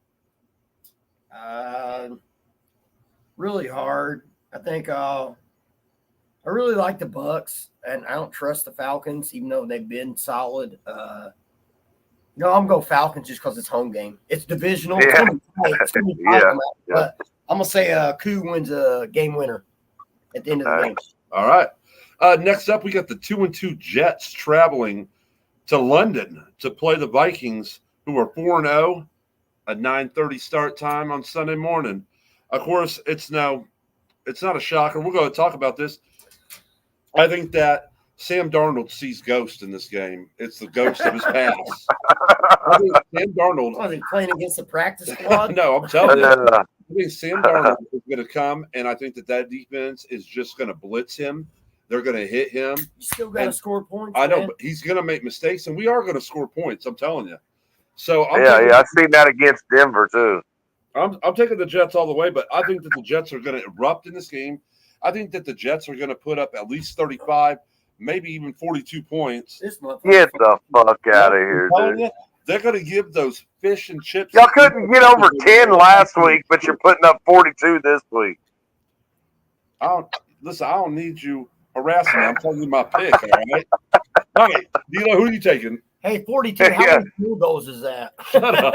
Really hard. I think I really like the Bucks, and I don't trust the Falcons, even though they've been solid. No, I'm going to go Falcons just because it's home game. It's divisional. It's Yeah. going to be tight. It's going to be tight Yeah, on that. But I'm going to say Koo wins a game winner at the end of the game. All right. Next up, we got the 2-2 Jets traveling to London to play the Vikings, who are 4-0, a 9:30 start time on Sunday morning. Of course, it's not a shocker. We're going to talk about this. I think that Sam Darnold sees ghost in this game. It's the ghost of his past. I think Sam Darnold. Are they playing against the practice squad? No, I'm telling you. I think Sam Darnold is going to come, and I think that defense is just going to blitz him. They're going to hit him. You still got to score points. I know, man. but he's going to make mistakes, and we are going to score points. I'm telling you. So I've seen that against Denver too. I'm taking the Jets all the way, but I think that the Jets are going to erupt in this game. I think that the Jets are going to put up at least 35, maybe even 42 points. This month, Get the fuck out of here, dude. They're going to give those fish and chips. Y'all couldn't get over 10 last week, but you're putting up 42 this week. I don't need you harassing me. I'm telling you my pick, all right? All right, D'Lo, who are you taking? Hey, 42. How many field goals is that? Shut up.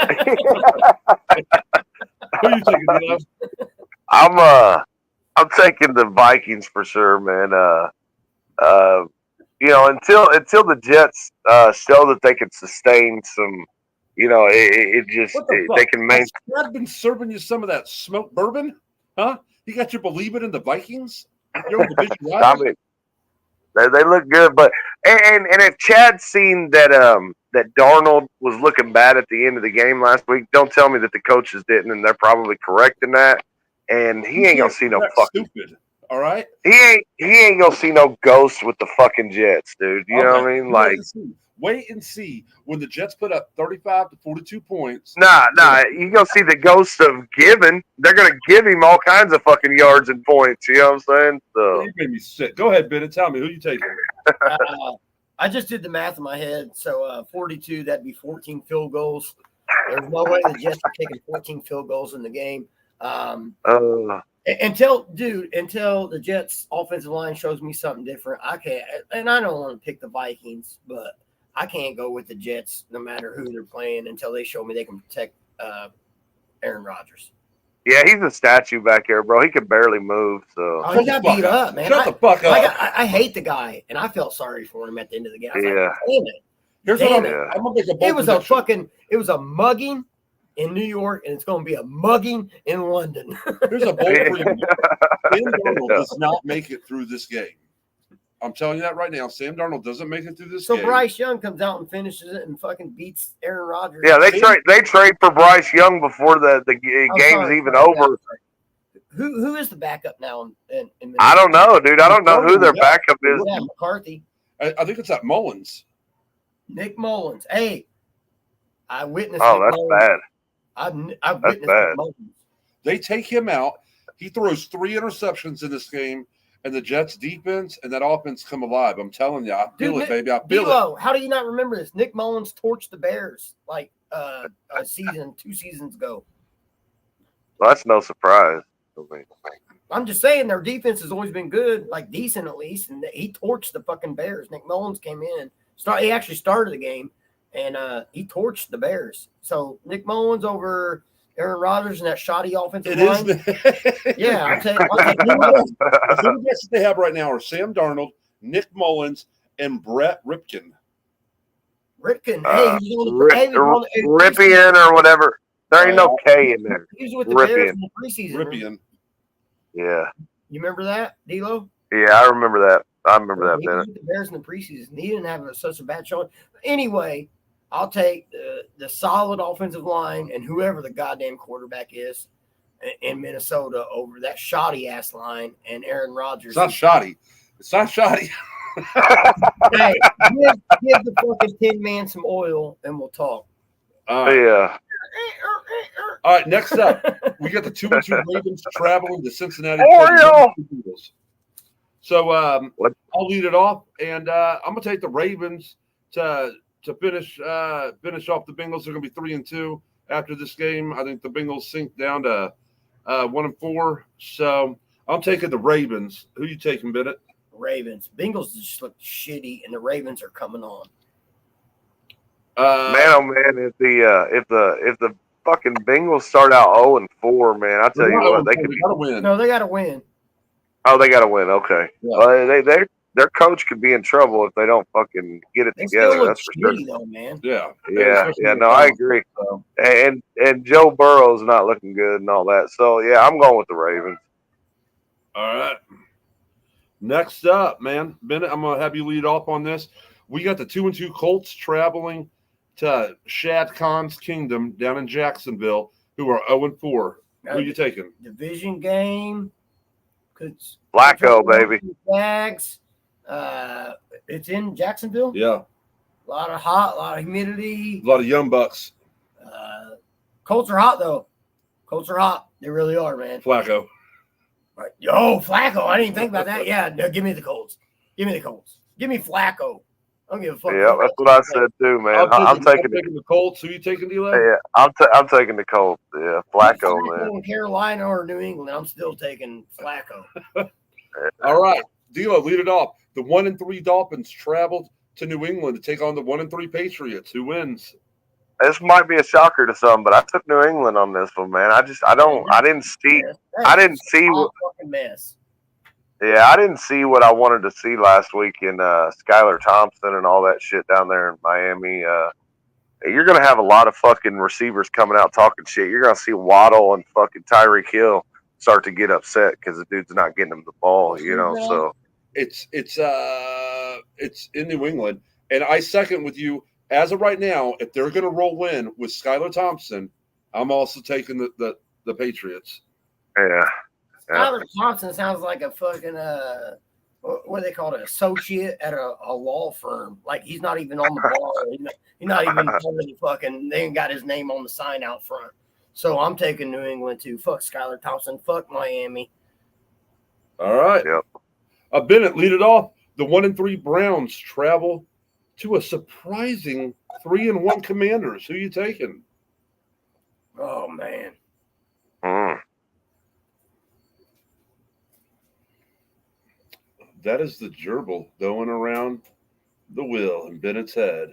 Who are you taking, D'Lo? I'm taking the Vikings for sure, man. Until the Jets show that they can sustain some, they can maintain. I've been serving you some of that smoked bourbon, huh? You got you believing in the Vikings? You're the big I mean, they look good, but and if Chad's seen that that Darnold was looking bad at the end of the game last week, don't tell me that the coaches didn't, and they're probably correct in that. And he ain't gonna see no fucking stupid. All right, he ain't gonna see no ghosts with the fucking Jets, dude. You know what I mean? Like, wait and see when the Jets put up 35 to 42 points. Nah, you gonna see the ghost of giving. They're gonna give him all kinds of fucking yards and points. You know what I'm saying? So you made me sick. Go ahead, Bennett. Tell me who you taking. I just did the math in my head. So 42, that'd be 14 field goals. There's no way the Jets are taking 14 field goals in the game. Until the Jets offensive line shows me something different, I can't. And I don't want to pick the Vikings, but I can't go with the Jets no matter who they're playing until they show me they can protect Aaron Rodgers. Yeah, he's a statue back there, bro. He can barely move. So he got beat up, man. Shut the fuck up. I hate the guy, and I felt sorry for him at the end of the game. I was Yeah. like, damn it. Here's what I'm gonna make a bold prediction. It was a mugging in New York, and it's going to be a mugging in London. Here's a bold prediction. Sam Darnold does not make it through this game. I'm telling you that right now. Sam Darnold doesn't make it through this game. So Bryce Young comes out and finishes it and fucking beats Aaron Rodgers. Yeah, they trade for Bryce Young before the game's even over. Who is the backup now? I don't know, dude. I don't know who their backup is. Yeah, McCarthy. I think it's at Mullins. Nick Mullins. Hey, I witnessed. Oh, that's bad. I've witnessed Nick Mullins. They take him out. He throws 3 interceptions in this game, and the Jets' defense and that offense come alive. I'm telling you, I feel it, baby. I feel it. How do you not remember this? Nick Mullins torched the Bears like a season, 2 seasons ago. Well, that's no surprise. I'm just saying their defense has always been good, like decent at least, and he torched the fucking Bears. Nick Mullins came in. He actually started the game, and he torched the Bears. So Nick Mullins over Aaron Rodgers and that shoddy offensive line. Yeah, I'll take the 2 guys they have right now are Sam Darnold, Nick Mullins, and Brett Ripken. Ripken, Ripien or whatever. There ain't no K in there. He was with the Bears in the preseason. Ripien. Yeah. You remember that, D'Lo? Yeah, I remember that. He was with the Bears in the preseason. He didn't have such a bad showing. Anyway, I'll take the solid offensive line and whoever the goddamn quarterback is in Minnesota over that shoddy ass line and Aaron Rodgers. It's not shoddy. Hey, give the fucking Tin Man some oil and we'll talk. Yeah. All right, next up, we got the 2-2 Ravens traveling to Cincinnati. So I'll lead it off, and I'm going to take the Ravens to finish off the Bengals. They're going to be 3-2. after this game. I think the Bengals sink down to 1-4. So I'm taking the Ravens. Who you taking, Bennett? Ravens. Bengals just look shitty, and the Ravens are coming on. Man, oh man, if the fucking Bengals start out 0-4, man, I tell you what, they could. They gotta win. No, they got to win. Oh, they got to win. Okay, Yeah. well, their coach could be in trouble if they don't fucking get it They together. still look That's for sure. shitty, though, man. Yeah, Yeah, especially yeah, with no, I Tom. agree. So, And Joe Burrow's not looking good and all that. So yeah, I'm going with the Ravens. all right. Next up, man, Bennett, I'm gonna have you lead off on this. We got the 2-2 Colts traveling to Shad Khan's kingdom down in Jacksonville, who are 0-4. Who you taking? Division game. Flacco, baby. Jags. It's in Jacksonville. Yeah, A lot of hot, a lot of humidity. a lot of young bucks. Colts are hot, though. Colts are hot. They really are, man. Flacco. Right. Yo, Flacco. I didn't even think about that. Yeah, no, give me the Colts. Give me the Colts. Give me Flacco. I don't give a fuck. Yeah, that's what I said too, man. I'm taking the Colts. Who you taking, D'Lo? Yeah, I'm taking the Colts. Yeah, Flacco, man. In Carolina or New England, I'm still taking Flacco. All right, D'Lo, lead it off. The 1-3 Dolphins traveled to New England to take on the 1-3 Patriots. Who wins? This might be a shocker to some, but I took New England on this one, man. I didn't see what. Fucking mess. Yeah, I didn't see what I wanted to see last week in Skylar Thompson and all that shit down there in Miami. You're going to have a lot of fucking receivers coming out talking shit. You're going to see Waddle and fucking Tyreek Hill start to get upset because the dude's not getting them the ball, you know. So it's in New England, and I second with you. As of right now, if they're going to roll in with Skylar Thompson, I'm also taking the Patriots. yeah. Skylar Thompson sounds like a fucking what do they call it? Associate at a law firm. Like he's not even on the bar. He's not even the fucking. They ain't got his name on the sign out front. So I'm taking New England too. Fuck Skylar Thompson. Fuck Miami. All right. Yep. Bennett, lead it off. The 1-3 Browns travel to a surprising 3-1 Commanders. Who you taking? Oh man. That is the gerbil going around the wheel in Bennett's head.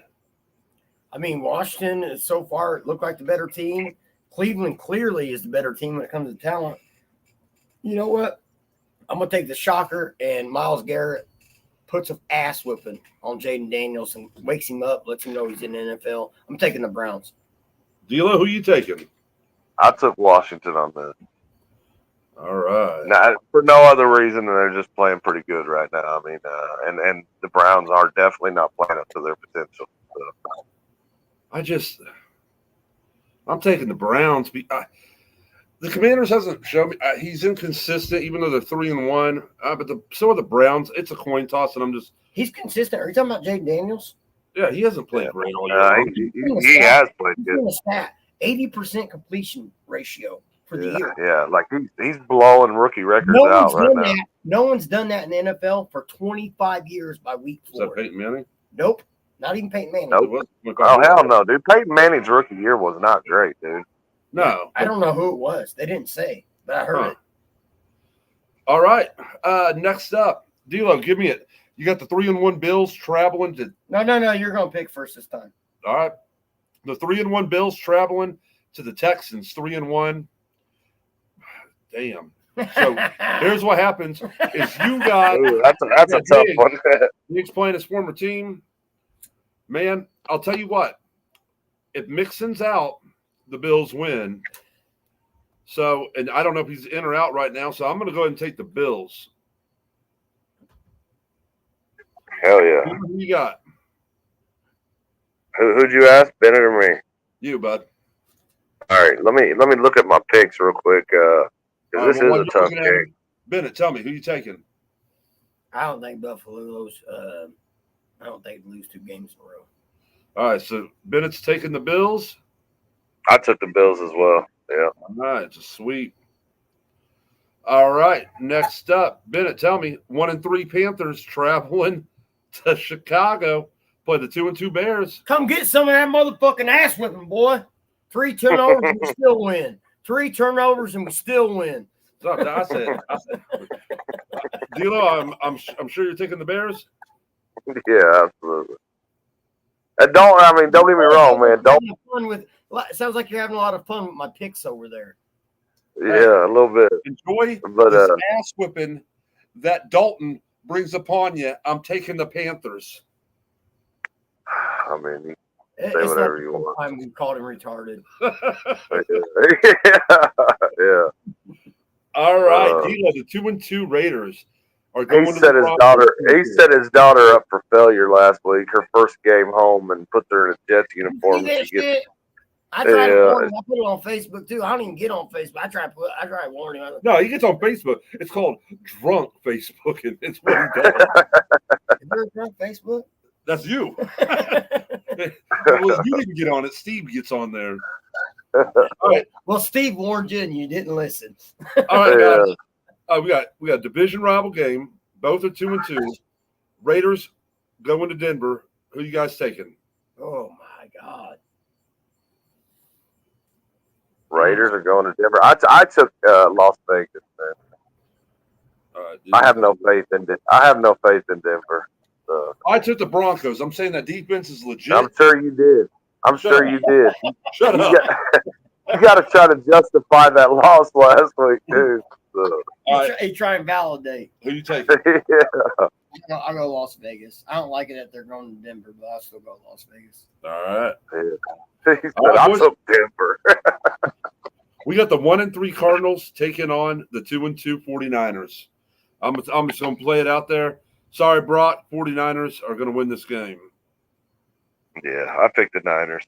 I mean, Washington is so far looked like the better team. Cleveland clearly is the better team when it comes to talent. You know what? I'm gonna take the shocker, and Myles Garrett puts an ass whipping on Jaden Daniels and wakes him up, lets him know he's in the NFL. I'm taking the Browns. D'Lo, who you taking? I took Washington on this. All right. Now, for no other reason than they're just playing pretty good right now. I mean, and the Browns are definitely not playing up to their potential. So. I'm taking the Browns. The Commanders hasn't shown me he's inconsistent, even though they're 3-1. But so are the Browns. It's a coin toss, and he's consistent. Are you talking about Jaden Daniels? Yeah, he hasn't played great all year. He has played He's good. doing a stat, 80% completion ratio for the year. Yeah, like he's blowing rookie records out right now. No one's done that in the NFL for 25 years by week 4. Is that Peyton Manning? Nope. Not even Peyton Manning. Nope. Oh, hell no, dude. Peyton Manning's rookie year was not great, dude. No. I don't know who it was. They didn't say, but I heard it. All right. Next up, D'Lo, give me it. You got the 3-1 Bills traveling to. No. You're going to pick first this time. All right. The 3-1 Bills traveling to the Texans, 3-1. Damn. So here's what happens: is you got. Ooh, that's a tough one. Nick's playing his former team. Man, I'll tell you what. If Mixon's out, the Bills win. So, and I don't know if he's in or out right now, so I'm going to go ahead and take the Bills. Hell yeah. Who you got? Who'd you ask, Bennett or me? You, bud. All right, let me look at my picks real quick. This is a tough game. Bennett, tell me who you taking. I don't think Buffalo's. I don't think they lose 2 games in a row. All right, so Bennett's taking the Bills. I took the Bills as well. Yeah. All right, it's a sweep. All right, next up, Bennett, tell me 1-3 Panthers traveling to Chicago, play the 2-2 Bears. Come get some of that motherfucking ass whipping, boy. 3 turnovers and we still win. 3 turnovers and we still win. So I said, D'Lo, I'm sure you're taking the Bears. Yeah, absolutely. And don't get me wrong, man. Don't. Sounds like you're having a lot of fun with my picks over there. Yeah, a little bit. Enjoy But this ass whipping that Dalton brings upon you. I'm taking the Panthers. I mean, you It's say whatever not the you first want. time we've called him retarded. Yeah. All right, D'Lo, the 2-2 Raiders are going He to set the his Broncos. daughter. He set his daughter up for failure last week. Her first game home, and puts her in a Jets uniform. See that She gets, shit? I tried to Yeah. warn him. I put it on Facebook too. I don't even get on Facebook. I tried to warn him. No, he gets on Facebook. It's called drunk Facebook, and it's what he does. Is there a drunk Facebook? That's you. Well, you didn't get on it. Steve gets on there. All right, Well, Steve warned you and you didn't listen. all right, Yeah. guys. We got a division rival game. Both are 2-2. Raiders going to Denver. Who you guys taking? Oh my God. Raiders are going to Denver. I took Las Vegas, man. All right, I have no faith in Denver. So. I took the Broncos. I'm saying that defense is legit. I'm sure you did. Shut You did. Shut You up. got to try to justify that loss last week, too. So. All right, He try and validate. who you taking? Yeah. I'll go Las Vegas. I don't like it that they're going to Denver, but I'll still go Las Vegas. All right. He said, All right, I boys. took Denver. We got the 1-3 Cardinals taking on the 2-2 49ers. I'm just going to play it out there. Sorry, Brock. 49ers are going to win this game. Yeah, I picked the Niners.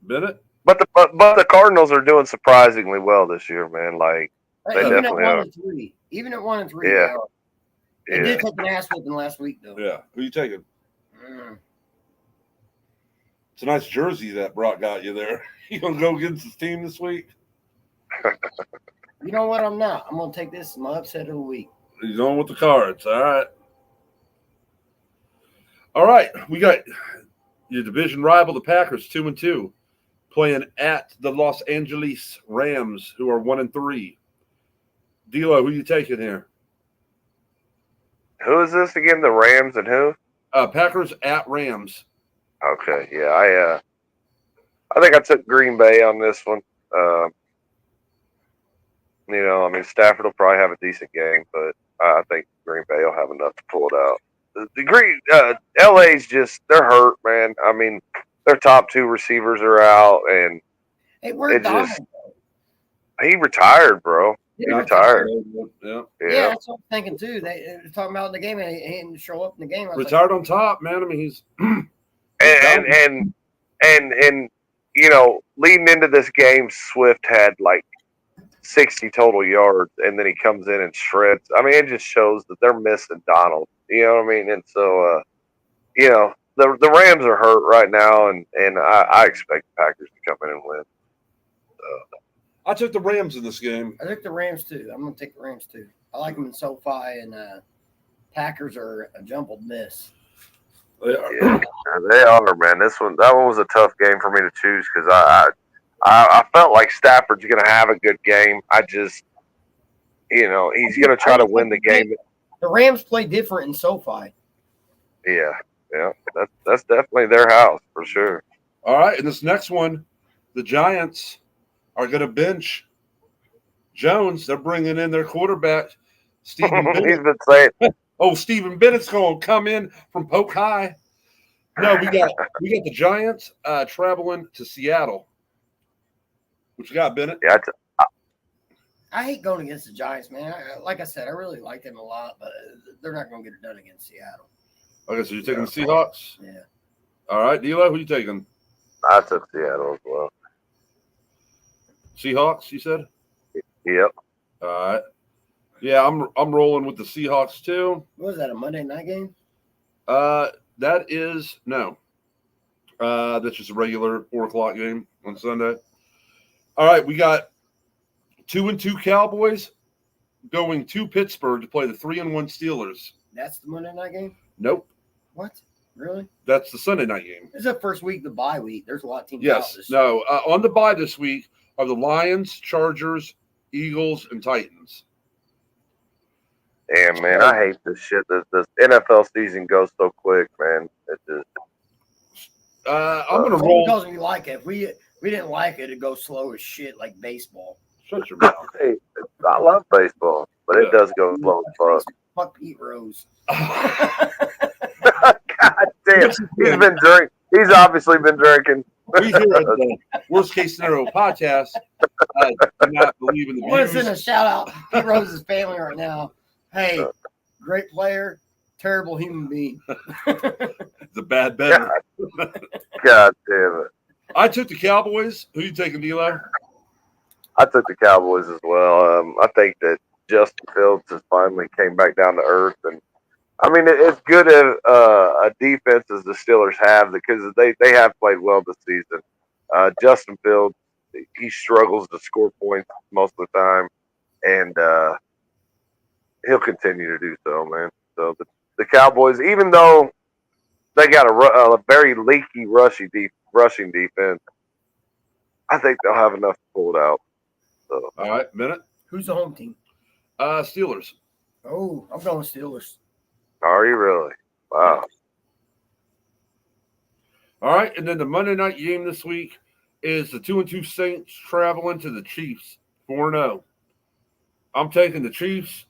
Bennett? But the Cardinals are doing surprisingly well this year, man. Like, They Even at definitely 1-3. Even at 1-3. Yeah. They are. They yeah. did take an ass whooping last week, though. Yeah. Who you taking? Mm. It's a nice jersey that Brock got you there. You going to go against his team this week? You know what? I'm not. I'm going to take this as my upset of the week. He's going with the Cards. All right. All right. We got your division rival, the Packers, 2-2, playing at the Los Angeles Rams, who are 1-3. D'Lo, who you taking here? Who is this again? The Rams and who? Packers at Rams. Okay, yeah, I think I took Green Bay on this one. Stafford will probably have a decent game, but I think Green Bay will have enough to pull it out. LA's they're hurt, man. I mean, their top 2 receivers are out, and Hey, where's Donald? he retired, bro. He retired. Yeah. Yeah, that's what I'm thinking too. They were talking about in the game, and he didn't show up in the game. I was Retired on top, man. I mean, he's And leading into this game, Swift had like 60 total yards, and then he comes in and shreds. I mean, it just shows that they're missing Donald. You know what I mean? And so, the Rams are hurt right now, and I expect the Packers to come in and win. I took the Rams in this game. I took the Rams too. I'm going to take the Rams too. I like them in SoFi, and Packers are a jumbled mess. They are. Yeah, they are, man. That one was a tough game for me to choose because I felt like Stafford's going to have a good game. I just, he's going to try to win the game. The Rams play different in SoFi. Yeah, that's definitely their house for sure. All right, and this next one, the Giants are going to bench Jones. They're bringing in their quarterback, Stephen Bennett. He's been saying, Stephen Bennett's going to come in from Polk High. No, we got the Giants traveling to Seattle. What you got, Bennett? yeah, I hate going against the Giants, man. Like I said, I really like them a lot, but they're not going to get it done against Seattle. Okay, so you're taking the Seahawks? Yeah. All right, D'Lo, who you taking? I took Seattle as well. Seahawks, you said? Yep. All right. Yeah, I'm rolling with the Seahawks too. What was that, a Monday night game? That is no. That's just a regular 4:00 game on Sunday. All right, we got 2-2 Cowboys going to Pittsburgh to play the 3-1 Steelers. That's the Monday night game? Nope. What? Really? That's the Sunday night game. This is the first week of the bye week. There's a lot of teams out Yes. this No. On the bye this week are the Lions, Chargers, Eagles, and Titans. Damn, man, I hate this shit. This NFL season goes so quick, man. It just I'm gonna Only roll. because we like it. If we didn't like it, it'd go slow as shit like baseball. Shut your mouth. hey, I love baseball, but it does go slow as fuck. Fuck Pete Rose. God damn, he's been drink. He's obviously been drinking. We here at the Worst Case Scenario podcast do not believe in the I want to views. send a shout out to Pete Rose's family right now. Hey, great player, terrible human being. The bad bet. God damn it. I took the Cowboys. Who you taking, D'Lo? I took the Cowboys as well. I think that Justin Fields has finally came back down to earth, and I mean it's good as a defense as the Steelers have because they have played well this season. Justin Fields, he struggles to score points most of the time, and he'll continue to do so, man. So the Cowboys, even though they got a very leaky rushing defense, I think they'll have enough to pull it out. So. All right, minute. Who's the home team? Steelers. Oh, I'm going Steelers. Are you really? Wow. All right, and then the Monday night game this week is the 2-2 Saints traveling to the Chiefs 4-0. I'm taking the Chiefs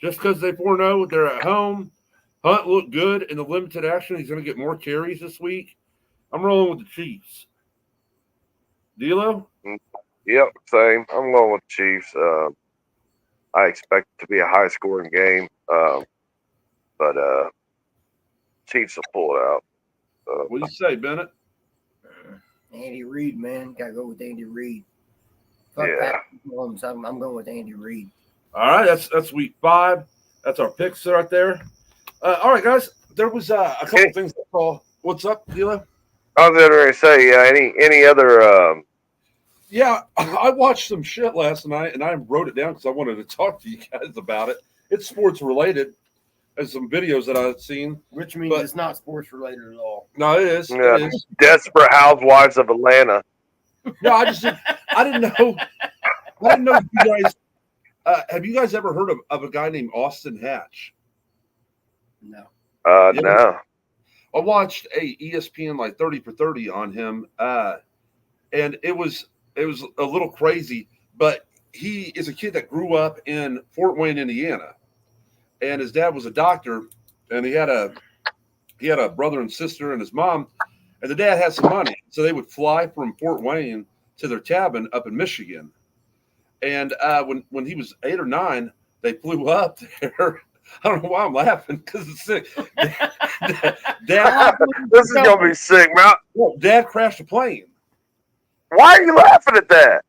just because they 4-0. They're at home. Hunt looked good in the limited action. He's going to get more carries this week. I'm rolling with the Chiefs. D'Lo? Yep, same. I'm going with the Chiefs. I expect it to be a high-scoring game, but Chiefs will pull it out. What do you say, Bennett? Andy Reid, man. Got to go with Andy Reid. Fuck Yeah. Patrick Mahomes. I'm going with Andy Reid. All right, that's week 5. That's our picks right there. All right, guys. There was a couple things I saw. What's up, D'Lo? I was going to say, any other Yeah, I watched some shit last night, and I wrote it down because I wanted to talk to you guys about it. It's sports related. There's some videos that I've seen. Which means But- it's not sports related at all. No, it is. Yeah. It is. Desperate Housewives of Atlanta? No, I didn't know. I didn't know if you guys. Have you guys ever heard of a guy named Austin Hatch? No. Yeah. No. I watched a ESPN like 30 for 30 on him, and it was a little crazy. But he is a kid that grew up in Fort Wayne, Indiana, and his dad was a doctor, and he had a brother and sister and his mom, and the dad had some money, so they would fly from Fort Wayne to their cabin up in Michigan. And when he was 8 or 9, they flew up there. I don't know why I'm laughing because it's sick. Dad, This is going to be sick, man. Dad crashed a plane. Why are you laughing at that?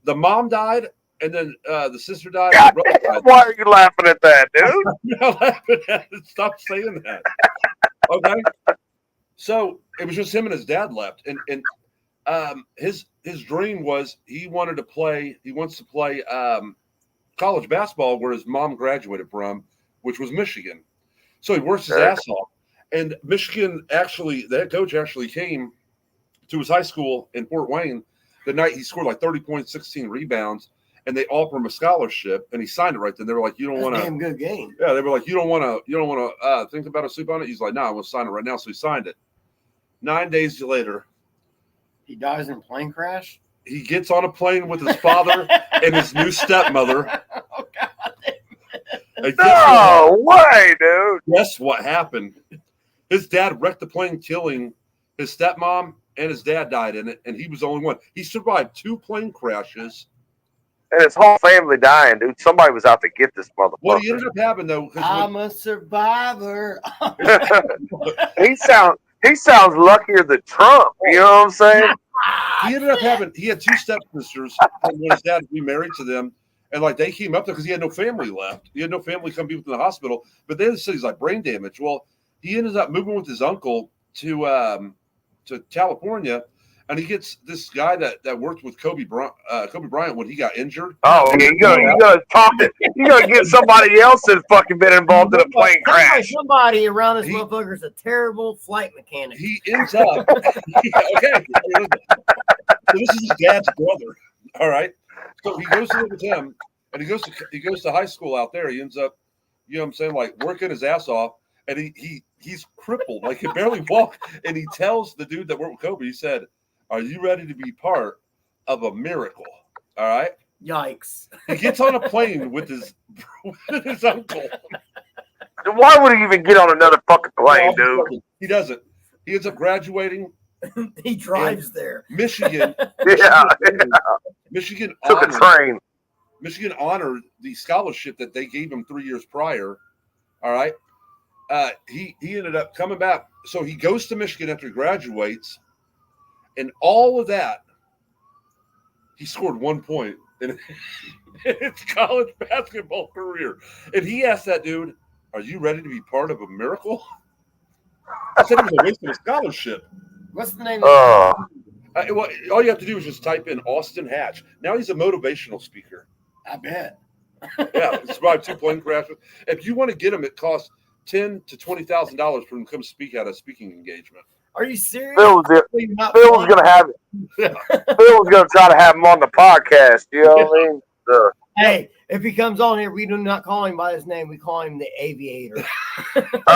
The mom died, and then the sister died. God The brother damn, died. why are you laughing at that, dude? I'm not laughing at it. Stop saying that. Okay. So it was just him and his dad left, and his dream was he wants to play college basketball where his mom graduated from, which was Michigan. So he works his ass off. And Michigan the head coach actually came to his high school in Fort Wayne the night he scored like 30 points, 16 rebounds, and they offered him a scholarship, and he signed it right then. They were like, "You don't want to." Damn good game. Yeah, they were like, "You don't want to think about a sleep on it." He's like, "No, I want to sign it right now." So he signed it. 9 days later, He dies in a plane crash. he gets on a plane with his father and his new stepmother. Oh God. And No way, dude. guess what happened? His dad wrecked the plane, killing his stepmom, and his dad died in it, and he was the only one. He survived 2 plane crashes. And his whole family dying, dude. Somebody was out to get this motherfucker. What he ended up having though, 'cause I'm a survivor. he sounds luckier than Trump. You know what I'm saying? he ended up he had 2 stepsisters, and when his dad remarried to them, and like they came up there because he had no family left. He had no family come be with him in the hospital. But they said he's like brain damage. Well, he ended up moving with his uncle to California, and he gets this guy that worked with Kobe Bryant when he got injured. Oh, yeah, you gotta talk to, you gotta get somebody else that's fucking been involved in a plane crash. Somebody around this motherfucker's a terrible flight mechanic. He ends up okay. So this is his dad's brother. All right. So he goes to live with him, and he goes to high school out there. He ends up, you know what I'm saying, like working his ass off, and he's crippled, like he can barely walk. And he tells the dude that worked with Kobe, he said, "Are you ready to be part of a miracle?" All right. Yikes. He gets on a plane with his uncle. Why would he even get on another fucking plane, dude? He doesn't. He ends up graduating. He drives there. Michigan. Yeah. Michigan Took a train. Michigan honored the scholarship that they gave him 3 years prior. All right. He ended up coming back. So he goes to Michigan after he graduates, and all of that, he scored 1 point in his college basketball career. And he asked that dude, "Are you ready to be part of a miracle?" I said it was a waste of a scholarship. What's the name of Well, all you have to do is just type in Austin Hatch. Now he's a motivational speaker. I bet. Yeah, he survived 2 plane crashes. If you want to get him, it costs $10,000 to $20,000 for him to come speak at a speaking engagement. Are you serious? Phil was gonna have it. Phil was gonna try to have him on the podcast. You know what I mean? Hey, if he comes on here, we do not call him by his name. We call him the Aviator.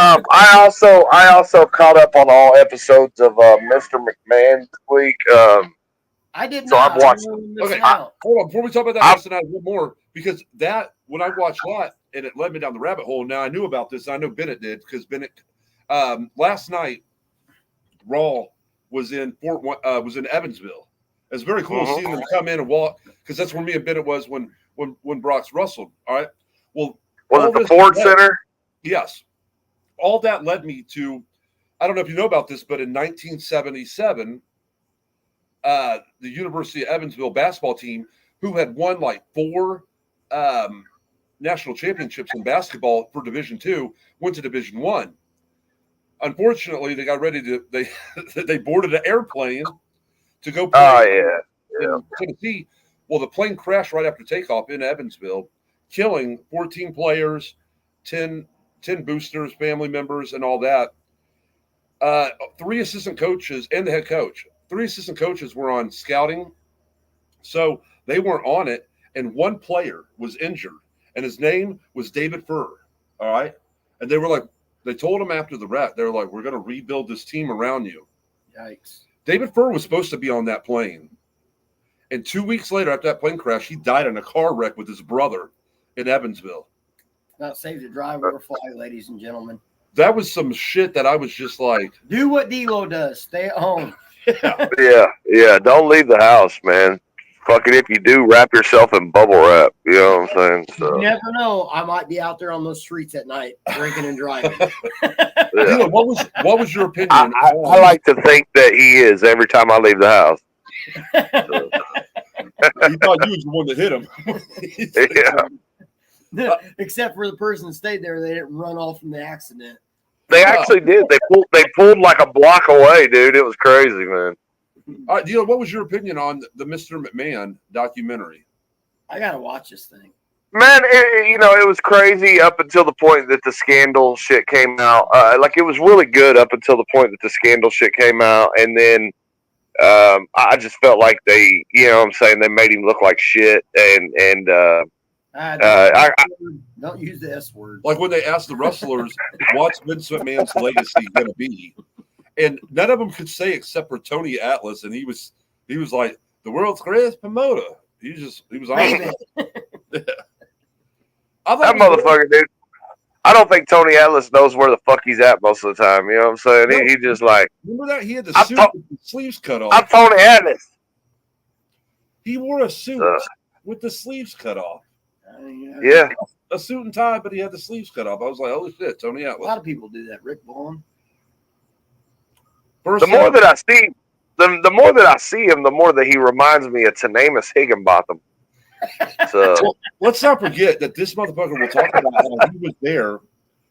I also caught up on all episodes of Mr. McMahon this week. I didn't. So I've watched. Okay, hold on. Before we talk about that, listen, I have one more because that when I watched that and it led me down the rabbit hole. Now I knew about this. And I know Bennett did because Bennett last night Raw was in Evansville. It's very cool seeing them come in and walk because that's where me and Bennett was when Brock's wrestled. All right. Well, was it the Ford Center? Yes. All that led me to, I don't know if you know about this, but in 1977, the University of Evansville basketball team, who had won like 4 national championships in basketball for Division II, went to Division I. Unfortunately, they got ready to they boarded an airplane to go play in Tennessee. Well, the plane crashed right after takeoff in Evansville, killing 14 players, 10 boosters, family members, and all that. 3 assistant coaches and the head coach. 3 assistant coaches were on scouting, so they weren't on it. And 1 player was injured, and his name was David Furr. All right, and they were like, they told him after the wreck, they were like, "We're going to rebuild this team around you." Yikes! David Furr was supposed to be on that plane, and 2 weeks later, after that plane crash, he died in a car wreck with his brother in Evansville. Not safe to drive or fly, ladies and gentlemen. That was some shit that I was just like, do what D-Lo does. Stay at home. Yeah. Don't leave the house, man. Fucking if you do, wrap yourself in bubble wrap. You know what I'm saying? So. You never know. I might be out there on those streets at night, drinking and driving. Yeah. What was your opinion? I like to think that he is every time I leave the house. So. He thought you was the one that hit him. Yeah. Except for the person that stayed there, they didn't run off from the accident. They actually did. They pulled like a block away, dude. It was crazy, man. All right, Deal, what was your opinion on the Mr. McMahon documentary? I gotta watch this thing. Man, it was crazy up until the point that the scandal shit came out. Like, it was really good up until the point that the scandal shit came out. And then I just felt like they, you know what I'm saying, they made him look like shit. And don't use the S word. Like when they asked the wrestlers, what's Vince McMahon's legacy going to be? And none of them could say except for Tony Atlas. And he was like, the world's greatest promoter. He was honest. That motherfucker, dude. I don't think Tony Atlas knows where the fuck he's at most of the time. You know what I'm saying? No. He just like. Remember that? He had the suit with the sleeves cut off. I'm Tony Atlas. He wore a suit with the sleeves cut off. Yeah. A suit and tie, but he had the sleeves cut off. I was like, holy shit, Tony Atlas. A lot of people do that. Rick Vaughn. The more that I see him, the more that he reminds me of Tanemus Higginbotham. So let's not forget that this motherfucker will talk about how he was there.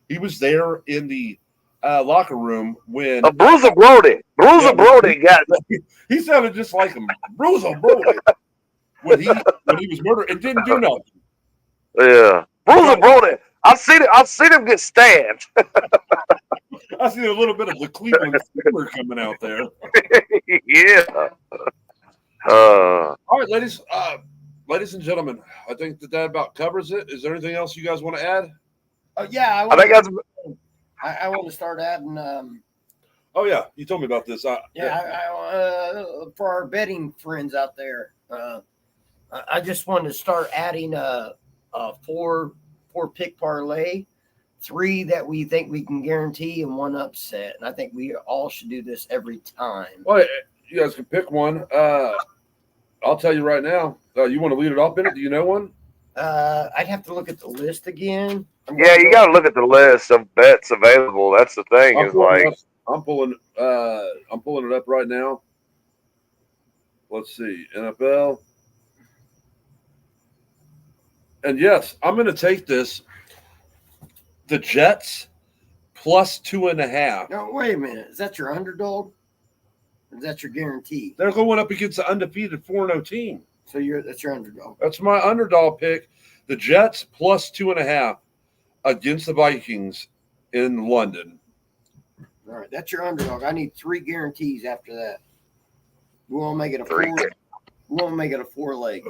He was there in the locker room when Bruiser Brody. Bruiser Brody got he sounded just like him. Bruiser Brody. When he was murdered, it didn't do nothing. Yeah. Bruiser Brody. I've seen him get stabbed. I see a little bit of the Cleveland Steelers coming out there. Yeah. All right, ladies and gentlemen, I think that about covers it. Is there anything else you guys want to add? Yeah, I think that's I want to start adding. Oh yeah, you told me about this. For our betting friends out there, I just wanted to start adding a four pick parlay, 3 that we think we can guarantee, and 1 upset. And I think we all should do this every time. Well, you guys can pick one. I'll tell you right now. You want to lead it off in it? Do you know one? I'd have to look at the list again. yeah, you got to look at the list of bets available. That's the thing. I'm pulling it up right now. Let's see, NFL. And yes, I'm going to take this. The Jets plus 2.5. No, wait a minute. Is that your underdog? Or is that your guarantee? They're going up against the undefeated 4-0 team. So that's your underdog. That's my underdog pick. The Jets plus 2.5 against the Vikings in London. All right, that's your underdog. I need 3 guarantees after that. We want to make it a 3. 4. We want to make it a 4-leg.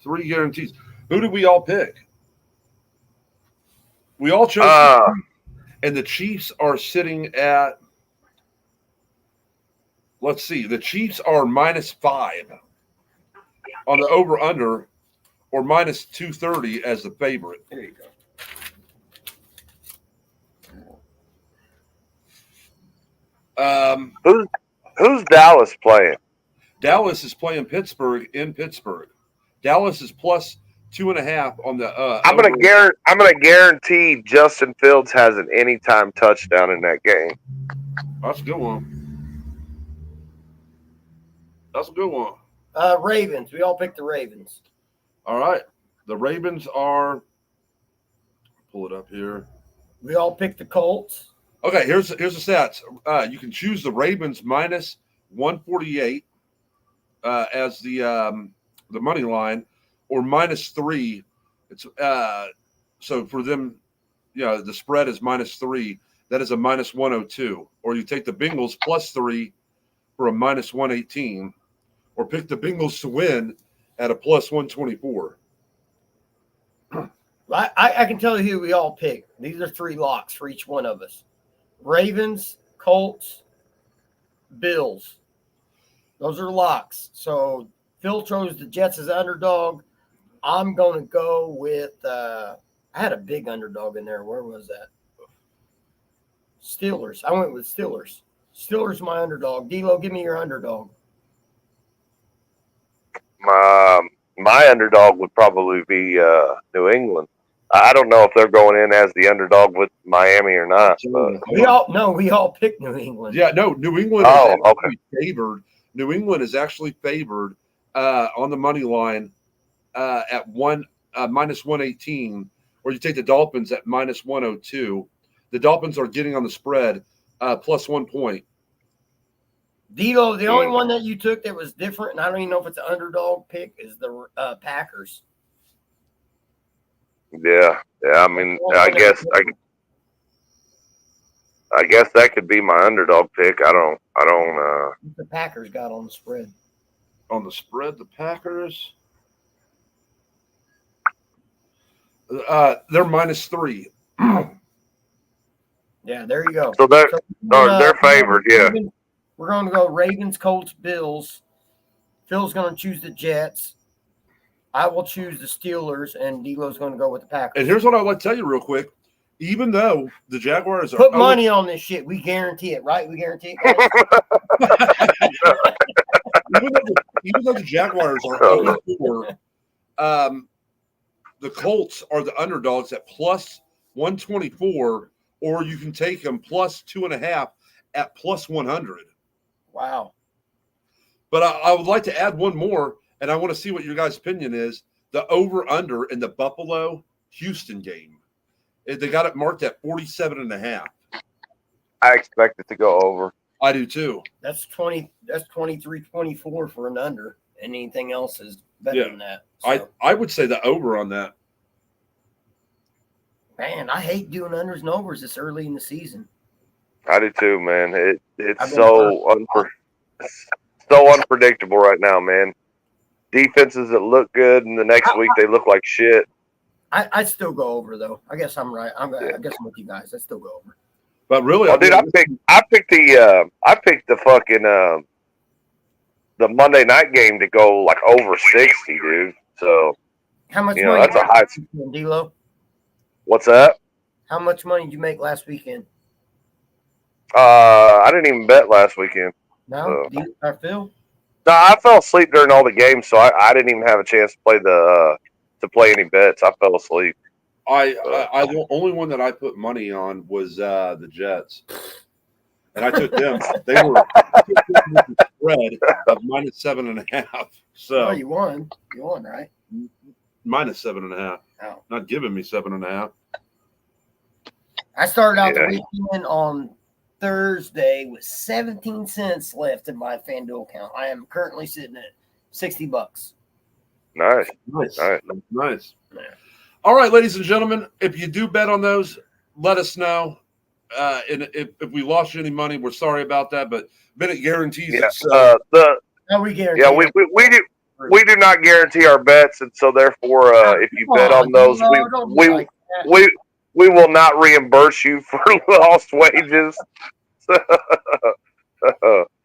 3 guarantees. Who did we all pick? We all chose, and the Chiefs are sitting at. Let's see. The Chiefs are -5 on the over/under, or -230 as the favorite. There you go. Who's Dallas playing? Dallas is playing Pittsburgh in Pittsburgh. Dallas is plus 2.5 on the. I'm gonna guarantee Justin Fields has an anytime touchdown in that game. That's a good one. Ravens. We all picked the Ravens. All right. The Ravens are. Pull it up here. We all picked the Colts. Okay, here's the stats. You can choose the Ravens -148 as the money line, or -3. It's so for them, the spread is -3. That is a -102. Or you take the Bengals +3 for a -118, or pick the Bengals to win at a +124. I can tell you who we all picked. These are 3 locks for each one of us. Ravens, Colts, Bills. Those are locks. So Phil chose the Jets as underdog. I'm going to go with I had a big underdog in there. Where was that? Steelers. I went with Steelers. Steelers my underdog. D-Lo, give me your underdog. My underdog would probably be New England. I don't know if they're going in as the underdog with Miami or not. But. We all picked New England. Yeah, no, New England is actually favored. New England is actually favored on the money line at -118, or you take the Dolphins at -102. The Dolphins are getting on the spread +1 point. D-Lo, the only one that you took that was different, and I don't even know if it's an underdog pick, is the Packers. Yeah. I mean, I guess that could be my underdog pick. I don't. The Packers got on the spread. On the spread, the Packers. They're -3. Yeah, there you go. So they're favored. Yeah. We're going to go Ravens, Colts, Bills. Phil's going to choose the Jets. I will choose the Steelers, and D-Lo's going to go with the Packers. And here's what I'd like to tell you real quick. Even though the Jaguars are put money on this shit, we guarantee it, right? We guarantee it. even though the Jaguars are 0-4, the Colts are the underdogs at +124, or you can take them +2.5 at +100. Wow. But I would like to add one more, and I want to see what your guys' opinion is. The over-under in the Buffalo-Houston game. They got it marked at 47.5. I expect it to go over. I do too. That's 20. That's 23-24 for an under, and anything else is better Yeah. than that. So, I would say the over on that. man, I hate doing unders and overs this early in the season. I do too, man. It's I've been so unpredictable right now, man. Defenses that look good, and the next week they look like shit. I still go over though. I guess I'm right. I Yeah. guess I'm with you guys. I still go over. But really, Well, dude, I picked the fucking the Monday night game to go like over 60, dude. So How much you know money? that's a high. D-Lo? What's that? How much money did you make last weekend? I didn't even bet last weekend. No, Phil. No, I fell asleep during all the games, so I didn't even have a chance to play any bets. I fell asleep. the only one that I put money on was the Jets, and I took them. They were spread of -7.5. So Oh, you won. You won, right? -7.5. Oh. Not giving me 7.5. I started out Yeah. the weekend on Thursday with 17 cents left in my FanDuel account. I am currently sitting at $60. Nice. Nice, All right. nice. Yeah. All right, ladies and gentlemen, if you do bet on those, let us know. And if we lost you any money, we're sorry about that, but Bennett guarantees Yeah. it. So No, we guarantee. Yeah, we do not guarantee our bets, and so therefore, if you bet on those, we will not reimburse you for lost wages.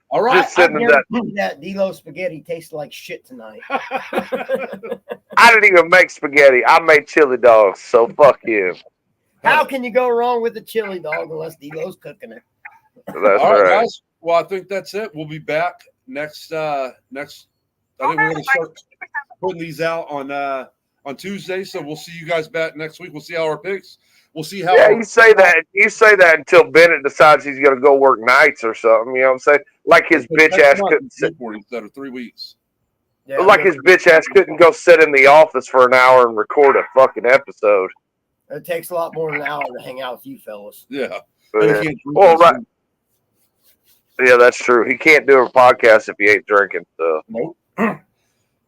all right. Just sending that. That D-Lo spaghetti tastes like shit tonight. I didn't even make spaghetti. I made chili dogs. So fuck you. How can you go wrong with a chili dog unless D-Lo's cooking it? That's All right, right. guys. Well, I think that's it. We'll be back next. I think we're going to start putting these out on Tuesday. So we'll see you guys back next week. We'll see how our picks. We'll see how. Yeah, you say that. You say that until Bennett decides he's going to go work nights or something. You know what I'm saying? Like his bitch ass couldn't sit. Instead of 3 weeks. Yeah, Like his bitch ass couldn't go sit in the office for an hour and record a fucking episode. it takes a lot more than an hour to hang out with you fellas. Yeah. But, well, right. Yeah, that's true. He can't do a podcast if he ain't drinking. So. Nope.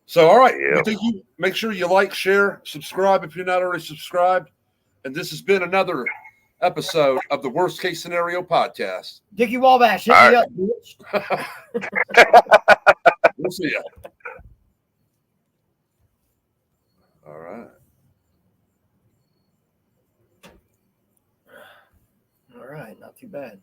So, all right. Yeah. We think you make sure you like, share, subscribe if you're not already subscribed. And this has been another episode of the Worst Case Scenario podcast. Dickie Wabash, hit me up, bitch. We'll see you. All right. All right, not too bad.